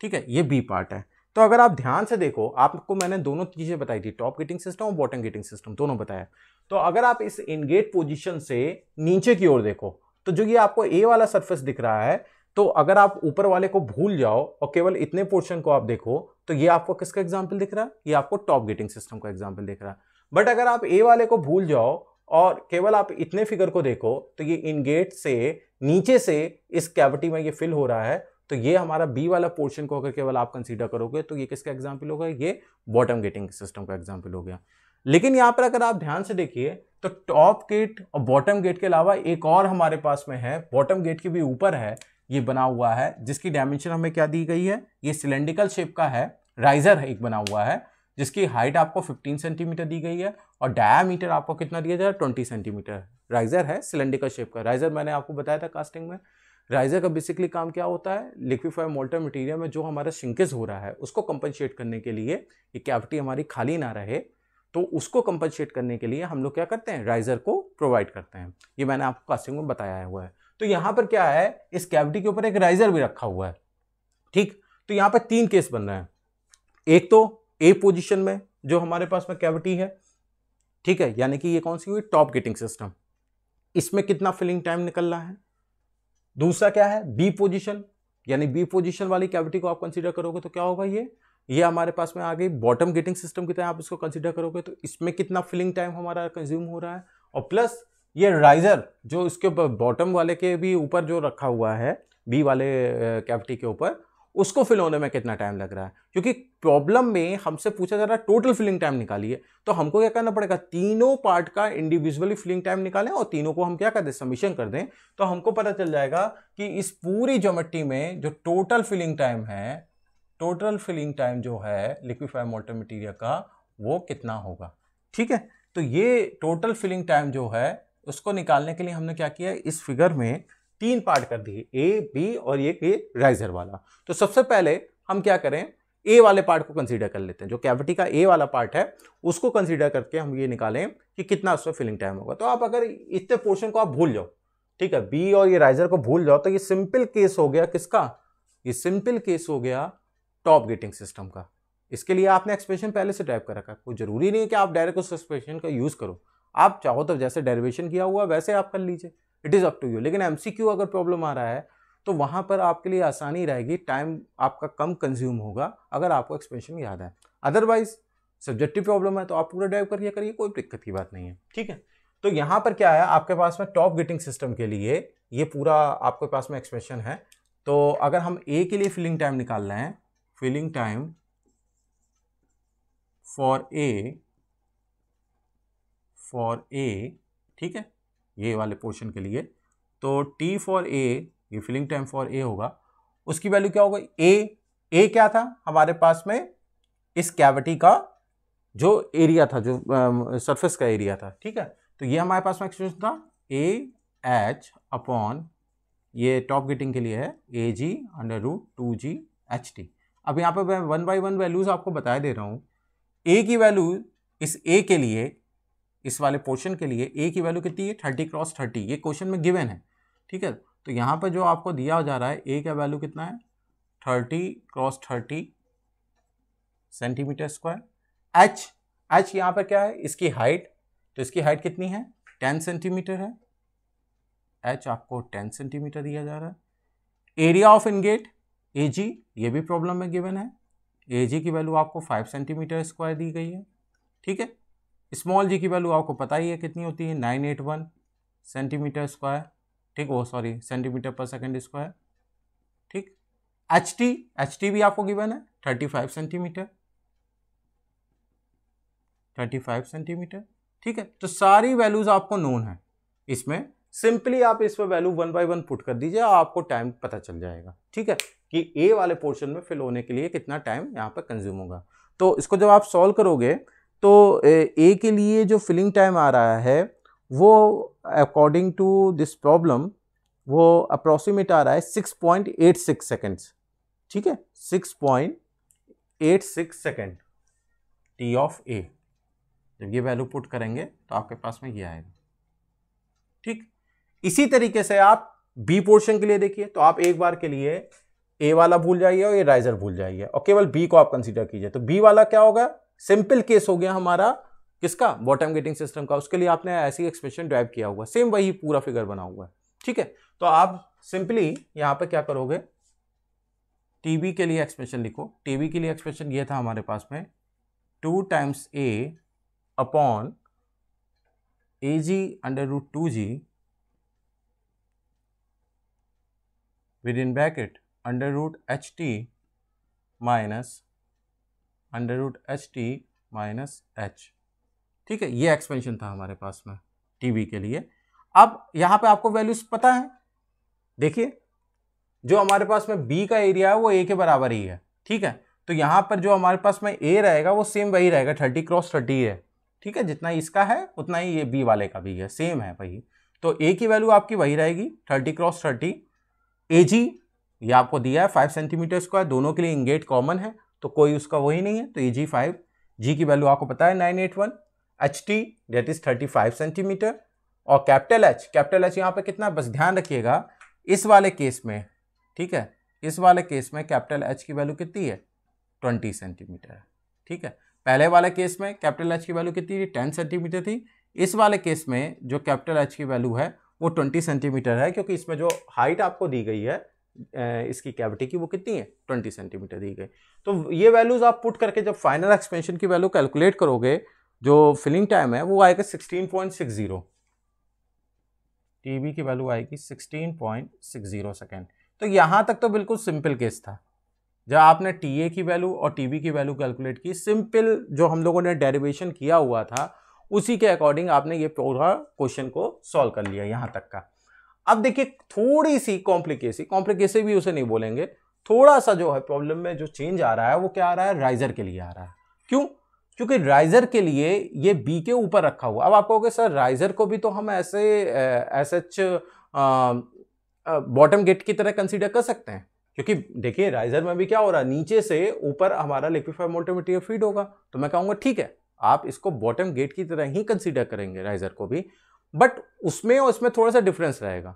ठीक है, ये बी पार्ट है। तो अगर आप ध्यान से देखो, आपको मैंने दोनों चीजें बताई थी, टॉप गेटिंग सिस्टम और बॉटम गेटिंग सिस्टम दोनों बताया। तो अगर आप इस इनगेट पोजीशन से नीचे की ओर देखो तो जो ये आपको ए वाला सरफेस दिख रहा है, तो अगर आप ऊपर वाले को भूल जाओ और केवल इतने पोर्शन को आप देखो तो ये आपको किसका एग्जाम्पल दिख रहा है, ये आपको टॉप गेटिंग सिस्टम का एग्जाम्पल दिख रहा है। बट अगर आप ए वाले को भूल जाओ और केवल आप इतने फिगर को देखो तो ये इनगेट से नीचे से इस कैविटी में ये फिल हो रहा है, तो ये हमारा बी वाला पोर्शन को अगर केवल आप कंसीडर करोगे तो ये किसका एग्जाम्पल होगा, ये बॉटम गेटिंग सिस्टम का एग्जाम्पल हो गया। लेकिन यहां पर अगर आप ध्यान से देखिए तो टॉप गेट और बॉटम गेट के अलावा एक और हमारे पास में है, बॉटम गेट के भी ऊपर है, ये बना हुआ है, जिसकी डायमेंशन हमें क्या दी गई है, ये सिलेंड्रिकल शेप का है, राइजर एक बना हुआ है, जिसकी हाइट आपको 15 सेंटीमीटर दी गई है और डायामीटर आपको कितना दिया जाए, 20 सेंटीमीटर। राइजर है सिलेंड्रिकल शेप का। राइजर मैंने आपको बताया था कास्टिंग में। राइजर का बेसिकली काम क्या होता है, लिक्विफाइड मोल्टन मटेरियल में जो हमारा श्रिंकेज हो रहा है उसको कंपनसेट करने के लिए, ये कैविटी हमारी खाली ना रहे, तो उसको कंपनसेट करने के लिए हम लोग क्या करते हैं, राइजर को प्रोवाइड करते हैं। ये मैंने आपको कास्टिंग में बताया हुआ है। तो यहां पर क्या है, इस कैविटी के ऊपर एक राइजर भी रखा हुआ है, ठीक। तो यहां पर तीन केस बन रहे हैं। एक तो ए पोजीशन में जो हमारे पास में कैविटी है, ठीक है, यानी कि ये कौन सी हुई, टॉप गेटिंग सिस्टम, इसमें कितना फिलिंग टाइम निकल रहा है। दूसरा क्या है, बी पोजीशन, यानी बी पोजीशन वाली कैविटी को आप कंसीडर करोगे तो क्या होगा, ये हमारे पास में आ गई बॉटम गेटिंग सिस्टम की तरह आप इसको कंसीडर करोगे, तो इसमें कितना फिलिंग टाइम हमारा कंज्यूम हो रहा है। और प्लस ये राइजर जो इसके बॉटम वाले के भी ऊपर जो रखा हुआ है, बी वाले कैविटी के ऊपर, उसको फिल होने में कितना टाइम लग रहा है। क्योंकि प्रॉब्लम में हमसे पूछा जा रहा है टोटल फिलिंग टाइम निकालिए, तो हमको क्या करना पड़ेगा, तीनों पार्ट का इंडिविजुअली फिलिंग टाइम निकालें और तीनों को हम क्या कर दें, समीशन कर दें, तो हमको पता चल जाएगा कि इस पूरी ज्योमेट्री में जो टोटल फिलिंग टाइम है, टोटल फिलिंग टाइम जो है लिक्विफाइड मोल्टन मटेरियल का, वो कितना होगा, ठीक है। तो ये टोटल फिलिंग टाइम जो है उसको निकालने के लिए हमने क्या किया, इस फिगर में तीन पार्ट कर दिए, ए, बी और ये राइजर वाला। तो सबसे पहले हम क्या करें, ए वाले पार्ट को कंसीडर कर लेते हैं, जो कैविटी का ए वाला पार्ट है उसको कंसीडर करके हम ये निकालें कि कितना उसमें फिलिंग टाइम होगा। तो आप अगर इतने पोर्शन को आप भूल जाओ, ठीक है, बी और ये राइजर को भूल जाओ, तो ये सिंपल केस हो गया किसका, ये सिंपल केस हो गया टॉप गेटिंग सिस्टम का। इसके लिए आपने एक्सप्रेशन पहले से टाइप कर रखा है, कोई जरूरी नहीं है कि आप डायरेक्ट उस एक्सप्रेशन का यूज करो, आप चाहो तो जैसे डेरिवेशन किया हुआ वैसे आप कर लीजिए, it is up to you. लेकिन एमसीक्यू अगर प्रॉब्लम आ रहा है तो वहां पर आपके लिए आसानी रहेगी, टाइम आपका कम कंज्यूम होगा अगर आपको एक्सप्रेशन याद है। अदरवाइज सब्जेक्टिव प्रॉब्लम है तो आप पूरा ड्राइव करिए, कोई दिक्कत की बात नहीं है, ठीक है। तो यहां पर क्या है, आपके पास में टॉप गेटिंग सिस्टम के लिए ये पूरा आपके पास में एक्सप्रेशन है। तो अगर हम ए के लिए फिलिंग टाइम निकाल रहे हैं, फिलिंग टाइम फॉर ए, ठीक है, ये वाले पोर्शन के लिए, तो टी फॉर ए, ये फिलिंग टाइम फॉर ए होगा, उसकी वैल्यू क्या होगा, ए क्या था हमारे पास में, इस कैविटी का जो एरिया था, जो सरफेस का एरिया था, ठीक है। तो ये हमारे पास में एक्सप्रेशन था ए एच अपॉन, ये टॉप गेटिंग के लिए है, ए g under root 2g HT। अब यहाँ पे मैं 1 by 1 वैल्यूज आपको बता दे रहा हूँ। ए की वैल्यू इस ए के लिए, इस वाले पोर्शन के लिए ए की वैल्यू कितनी है, 30 क्रॉस 30, ये क्वेश्चन में गिवन है, ठीक है। तो यहाँ पर जो आपको दिया जा रहा है, ए का वैल्यू कितना है, 30 क्रॉस 30 सेंटीमीटर स्क्वायर। एच यहाँ पर क्या है, इसकी हाइट, तो इसकी हाइट कितनी है, 10 सेंटीमीटर है, एच आपको 10 सेंटीमीटर दिया जा रहा है। एरिया ऑफ इनगेट AG, ये भी प्रॉब्लम में गिवन है, AG की वैल्यू आपको 5 सेंटीमीटर स्क्वायर दी गई है, ठीक है। स्मॉल जी की वैल्यू आपको पता ही है कितनी होती है, 981 सेंटीमीटर स्क्वायर, ठीक, वो सॉरी सेंटीमीटर पर सेकंड स्क्वायर, ठीक। HT भी आपको गिवन है 35 सेंटीमीटर, 35 सेंटीमीटर, ठीक है। तो सारी वैल्यूज आपको नोन है, इसमें सिंपली आप इस पर वैल्यू 1 बाय 1 पुट कर दीजिए, आपको टाइम पता चल जाएगा, ठीक है, कि ए वाले पोर्शन में फिल होने के लिए कितना टाइम यहाँ पर कंज्यूम होगा। तो इसको जब आप सॉल्व करोगे तो ए के लिए जो फिलिंग टाइम आ रहा है वो अकॉर्डिंग टू दिस प्रॉब्लम वो अप्रोक्सीमेट आ रहा है 6.86 सेकेंड्स, ठीक है, 6.86 सेकेंड टी ऑफ ए। जब ये वैल्यू पुट करेंगे तो आपके पास में ये आएगा, ठीक। इसी तरीके से आप बी पोर्शन के लिए देखिए, तो आप एक बार के लिए ए वाला भूल जाइए और ये राइजर भूल जाइए और केवल बी को आप कंसीडर कीजिए। तो बी वाला क्या होगा, सिंपल केस हो गया हमारा किसका, बॉटम गेटिंग सिस्टम का। उसके लिए आपने ऐसी एक्सप्रेशन ड्राइव किया हुआ, सेम वही पूरा फिगर बना हुआ है, ठीक है। तो आप सिंपली यहां पे क्या करोगे, टीबी के लिए एक्सप्रेशन लिखो। टीबी के लिए एक्सप्रेशन ये था हमारे पास में 2 times a upon A g under root 2g within bracket under root h t minus under root h t minus h, ठीक है। ये एक्सपेंशन था हमारे पास में टीबी के लिए। अब यहां पे आपको वैल्यूज पता है, देखिए जो हमारे पास में बी का एरिया है वो ए के बराबर ही है, ठीक है। तो यहां पर जो हमारे पास में ए रहेगा वो सेम वही रहेगा, 30 क्रॉस 30 है, ठीक है। जितना इसका है उतना ही ये बी वाले का भी है, सेम है वही। तो ए की वैल्यू आपकी वही रहेगी 30 क्रॉस 30। ए जी ये आपको दिया है 5 सेंटीमीटर स्क्वायर, दोनों के लिए इंगेट कॉमन है तो कोई उसका वही नहीं है, तो ए जी 5, जी की वैल्यू आपको पता है 981, H T that is 35 centimetre, और कैपिटल एच यहाँ पे कितना, बस ध्यान रखिएगा इस वाले केस में, ठीक है, इस वाले केस में कैपिटल एच की वैल्यू कितनी है 20 सेंटीमीटर है, ठीक है। पहले वाले केस में कैपिटल एच की वैल्यू कितनी थी 10 सेंटीमीटर थी। इस वाले केस में जो कैपिटल एच की वैल्यू है वो 20 सेंटीमीटर है, क्योंकि इसमें जो हाइट आपको दी गई है इसकी कैविटी की वो कितनी है 20 सेंटीमीटर दी गई। तो ये वैल्यूज आप पुट करके जब फाइनल एक्सपेंशन की वैल्यू कैलकुलेट करोगे, जो फिलिंग टाइम है वो आएगा 16.60, टीबी की वैल्यू आएगी 16.60 सेकेंड। तो यहां तक तो बिल्कुल सिंपल केस था, जब आपने टीए की वैल्यू और टीबी की वैल्यू कैलकुलेट की, सिंपल जो हम लोगों ने डेरिवेशन किया हुआ था उसी के अकॉर्डिंग आपने ये पूरा क्वेश्चन को सॉल्व कर लिया यहां तक का। अब देखिए थोड़ी सी कॉम्प्लिकेसी भी उसे नहीं बोलेंगे, थोड़ा सा जो है प्रॉब्लम में जो चेंज आ रहा है वो क्या आ रहा है, राइजर के लिए आ रहा है। क्यों, क्योंकि राइजर के लिए ये बी के ऊपर रखा हुआ। अब आप कहोगे सर राइजर को भी तो हम ऐसे बॉटम गेट की तरह कंसीडर कर सकते हैं, क्योंकि देखिए राइजर में भी क्या हो रहा है, नीचे से ऊपर हमारा लिक्विफाइड मोल्टेन मटेरियल फीड होगा। तो मैं कहूंगा ठीक है आप इसको बॉटम गेट की तरह ही कंसीडर करेंगे राइजर को भी, बट उसमें और इसमें थोड़ा सा डिफरेंस रहेगा।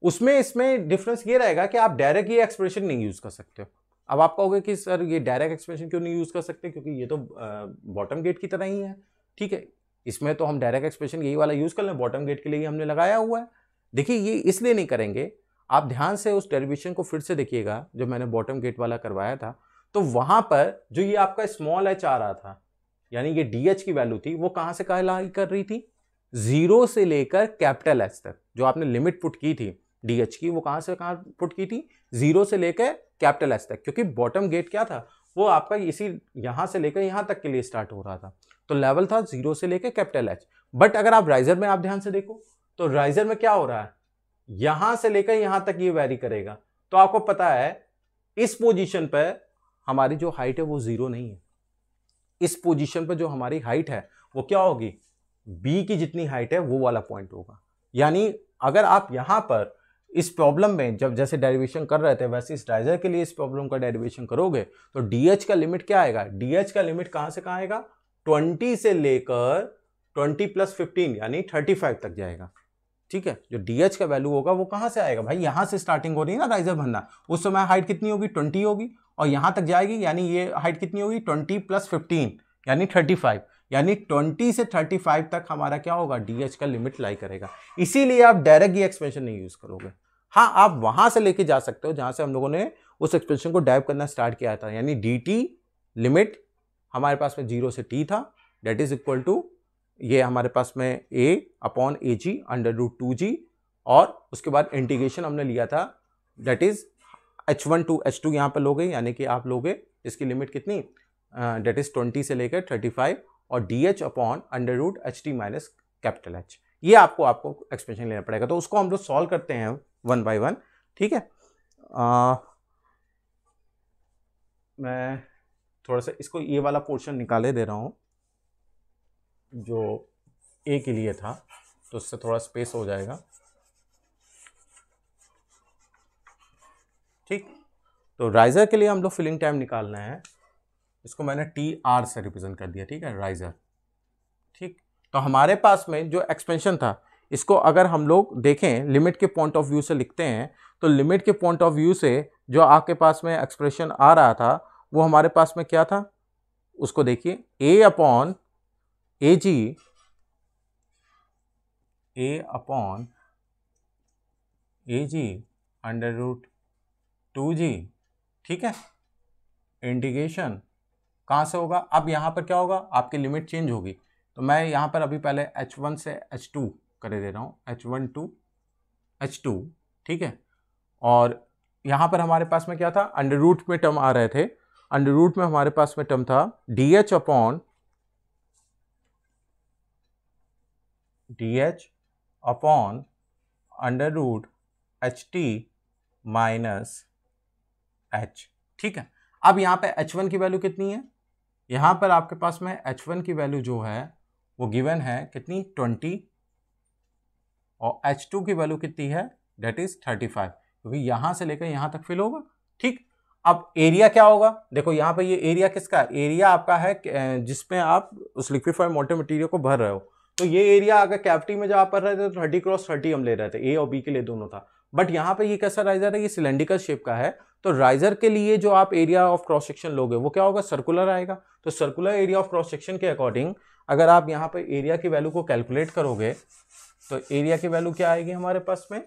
इसमें डिफरेंस ये रहेगा कि आप डायरेक्ट ये एक्सप्रेशन नहीं यूज कर सकते हो। अब आप कहोगे कि सर ये डायरेक्ट एक्सप्रेशन क्यों नहीं यूज कर सकते, क्योंकि ये तो बॉटम गेट की तरह ही है, ठीक है। इसमें तो हम डायरेक्ट एक्सप्रेशन यही वाला यूज कर लें, बॉटम गेट के लिए ही हमने लगाया हुआ है। देखिए ये इसलिए नहीं करेंगे, आप ध्यान से उस डेरिवेशन को फिर से देखिएगा जो मैंने बॉटम गेट वाला करवाया था। तो वहां पर जो ये आपका स्मॉल एच आ रहा था, यानी ये डी एच की वैल्यू थी, वो कहां से कहां लाई कर रही थी, 0 से लेकर कैपिटल एच तक। जो आपने लिमिट पुट की थी डीएच की, वो कहां से कहां पुट की थी, 0 से लेकर कैपिटल एच तक, क्योंकि बॉटम गेट क्या था, वो आपका इसी यहां से लेकर यहां तक के लिए स्टार्ट हो रहा था। तो लेवल था 0 से लेकर कैपिटल एच। बट अगर आप राइजर में आप ध्यान से देखो तो राइजर में क्या हो रहा है, यहां से लेकर यहां तक ये वेरी करेगा। तो आपको पता है इस पोजीशन पर हमारी जो हाइट है वो 0 नहीं है, इस पोजीशन पर जो हमारी हाइट है वो क्या होगी, बी की जितनी हाइट है वो वाला पॉइंट होगा। यानी अगर आप यहां पर इस प्रॉब्लम में जब जैसे डेरिवेशन कर रहे थे वैसे इस राइजर के लिए इस प्रॉब्लम का डेरिवेशन करोगे तो डीएच का लिमिट क्या आएगा, डीएच का लिमिट कहां से कहां आएगा, 20 से लेकर 20 + 15 यानी 35 तक जाएगा, ठीक है। जो डीएच का वैल्यू होगा वो कहां से आएगा भाई, यहां से स्टार्टिंग हो रही है ना राइजर भरना, उस समय हाइट कितनी होगी 20 होगी, और यहां तक जाएगी यानी ये हाइट कितनी होगी 20 + 15 यानी 35, यानी 20 से 35 तक हमारा क्या होगा, डीएच का लिमिट लाई करेगा। इसीलिए आप डायरेक्ट ये एक्सप्रेशन नहीं यूज करोगे। हाँ आप वहां से लेके जा सकते हो जहां से हम लोगों ने उस एक्सप्रेशन को डाइव करना स्टार्ट किया था, यानी डी टी लिमिट हमारे पास में 0 से t था, डेट इज इक्वल टू ये हमारे पास में a/AG अंडर रूट 2g, और उसके बाद इंटीग्रेशन हमने लिया था date is h1 to h2 यहाँ पर लोगे, यानी कि आप लोगे इसकी लिमिट कितनी, डेट इज 20 से लेकर 35 और d h upon under root h t minus capital h. ये आपको एक्सप्रेशन लेना पड़ेगा। तो उसको हम लोग सॉल्व करते हैं वन बाय वन, ठीक है। मैं थोड़ा सा इसको ये वाला पोर्शन निकाले दे रहा हूं जो ए के लिए था, तो उससे थोड़ा स्पेस हो जाएगा, ठीक। तो राइजर के लिए हम लोग फिलिंग टाइम निकालना है, इसको मैंने टी आर से रिप्रेजेंट कर दिया, ठीक है, राइजर, ठीक। तो हमारे पास में जो एक्सपेंशन था, इसको अगर हम लोग देखें लिमिट के पॉइंट ऑफ व्यू से लिखते हैं, तो लिमिट के पॉइंट ऑफ व्यू से जो आपके पास में एक्सप्रेशन आ रहा था वो हमारे पास में क्या था, उसको देखिए, ए अपॉन ए जी, ए अपॉन ए जी अंडर रूट 2g, ठीक है। इंटीग्रेशन कहाँ से होगा, अब यहाँ पर क्या होगा, आपकी लिमिट चेंज होगी। तो मैं यहाँ पर अभी पहले h1 से h2 कर दे रहा हूँ, h1 to h2, ठीक है। और यहाँ पर हमारे पास में क्या था, अंडर रूट में टर्म आ रहे थे, अंडर रूट में हमारे पास में टर्म था dh upon under root ht minus h, ठीक है। अब यहाँ पे h1 की वैल्यू कितनी है, यहाँ पर आपके पास में h1 की वैल्यू जो है वो गिवन है कितनी, 20, और h2 की वैल्यू कितनी है, डेट इज 35, क्योंकि यहाँ से लेकर यहाँ तक फिल होगा, ठीक। अब एरिया क्या होगा, देखो यहाँ पे ये एरिया किसका, एरिया आपका है जिसमें आप उस लिक्विफाइड मोल्टेन मटेरियल को भर रहे हो। तो ये एरिया अगर कैविटी में जब आप भर रहे थे तो 30 क्रॉस 30 हम ले रहे थे, ए और बी के लिए दोनों था। बट यहाँ पे ये कैसा राइजर है, ये सिलेंड्रिकल शेप का है, तो राइजर के लिए जो आप एरिया ऑफ क्रॉस सेक्शन लोगे वो क्या होगा, सर्कुलर आएगा। तो circular area of cross section के अकॉर्डिंग अगर आप यहाँ पे एरिया की वैल्यू को कैलकुलेट करोगे तो एरिया की वैल्यू क्या आएगी हमारे पास में,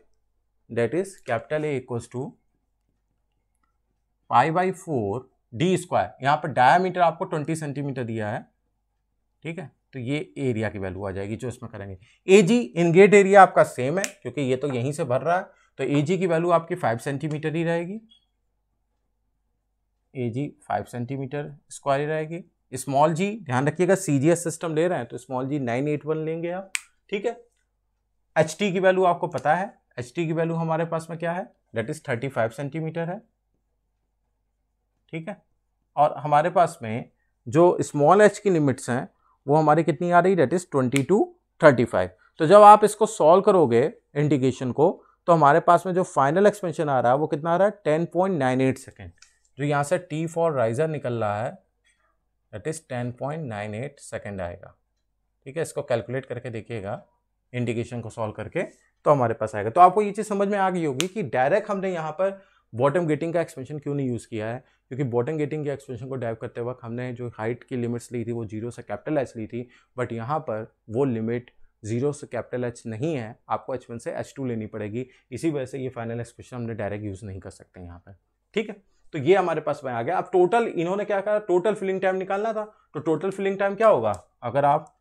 that is capital A equals to π/4 D square. यहाँ पर डायामीटर आपको 20 सेंटीमीटर दिया है, ठीक है। तो ये एरिया की वैल्यू आ जाएगी जो इसमें करेंगे। एजी इन गेट एरिया आपका सेम है क्योंकि ये तो यहीं से भर रहा है, तो एजी की वैल्यू आपकी 5 सेंटीमीटर ही रहेगी, एजी 5 सेंटीमीटर स्क्वायर ही रहेगी। स्मॉल जी ध्यान रखिएगा, सीजीएस सिस्टम ले रहे हैं तो स्मॉल जी 981 लेंगे आप, ठीक है। एच टी की वैल्यू आपको पता है, एच टी की वैल्यू हमारे पास में क्या है, दैट इज 35 सेंटीमीटर है, ठीक है। और हमारे पास में जो स्मॉल एच की लिमिट्स हैं वो हमारी कितनी आ रही, दैट इज 20 to 35। तो जब आप इसको सॉल्व करोगे इंटीग्रेशन को, तो हमारे पास में जो फाइनल एक्सपेंशन आ रहा है वो कितना आ रहा है, 10.98 सेकेंड। जो यहाँ से टी फॉर राइजर निकल रहा है दैट इज 10.98 सेकेंड आएगा, ठीक है। इसको कैलकुलेट करके देखिएगा इंटीग्रेशन को सॉल्व करके, तो हमारे पास आएगा। तो आपको ये चीज़ समझ में आ गई होगी कि डायरेक्ट हमने यहाँ पर बॉटम गेटिंग का एक्सपेंशन क्यों नहीं यूज़ किया है, क्योंकि बॉटम गेटिंग के एक्सपेंशन को डाइव करते वक्त हमने जो हाइट की लिमिट्स ली थी वो 0 से कैपिटल एच ली थी, बट यहाँ पर वो लिमिट 0 से कैपिटल एच नहीं है, आपको h1 से h2 लेनी पड़ेगी। इसी वजह से ये फाइनल एक्सप्रेशन हमने डायरेक्ट यूज़ नहीं कर सकते यहाँ पर, ठीक है। तो ये हमारे पास में आ गया। अब टोटल इन्होंने क्या कहा, टोटल फिलिंग टाइम निकालना था, तो टोटल फिलिंग टाइम क्या होगा, अगर आप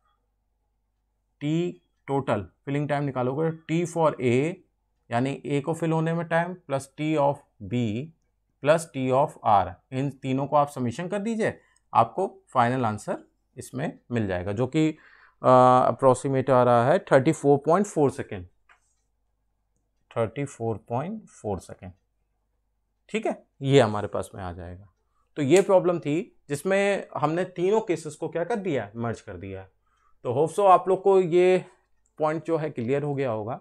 टी टोटल फिलिंग टाइम निकालोगे, टी फॉर ए यानी ए को फिल होने में time plus T of B plus T of R, इन तीनों को आप समीशन कर दीजिए, आपको फाइनल आंसर इसमें मिल जाएगा, जो कि अप्रोक्सीमेट आ रहा है 34.4 सेकेंड, 34.4 सेकेंड, ठीक है। ये हमारे पास में आ जाएगा। तो ये प्रॉब्लम थी जिसमें हमने तीनों केसेस को क्या कर दिया, मर्ज कर दिया है। तो होप सो आप लोग को ये पॉइंट जो है क्लियर हो गया होगा।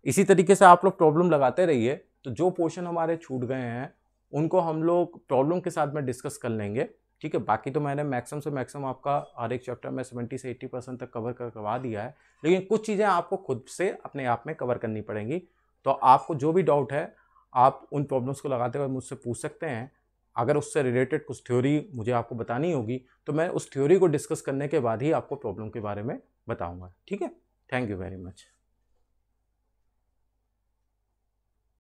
इसी तरीके से आप लोग प्रॉब्लम लगाते रहिए, तो जो पोर्शन हमारे छूट गए हैं उनको हम लोग प्रॉब्लम के साथ में डिस्कस कर लेंगे, ठीक है। बाकी तो मैंने मैक्सिमम से मैक्सिमम आपका हर एक चैप्टर में 70 से 80% तक कवर करवा दिया है, लेकिन कुछ चीज़ें आपको खुद से अपने आप में कवर करनी पड़ेंगी। तो आपको जो भी डाउट है आप उन प्रॉब्लम्स को लगाते हुए मुझसे पूछ सकते हैं। अगर उससे रिलेटेड कुछ थ्योरी मुझे आपको बतानी होगी तो मैं उस थ्योरी को डिस्कस करने के बाद ही आपको प्रॉब्लम के बारे में बताऊँगा, ठीक है। Thank you very much.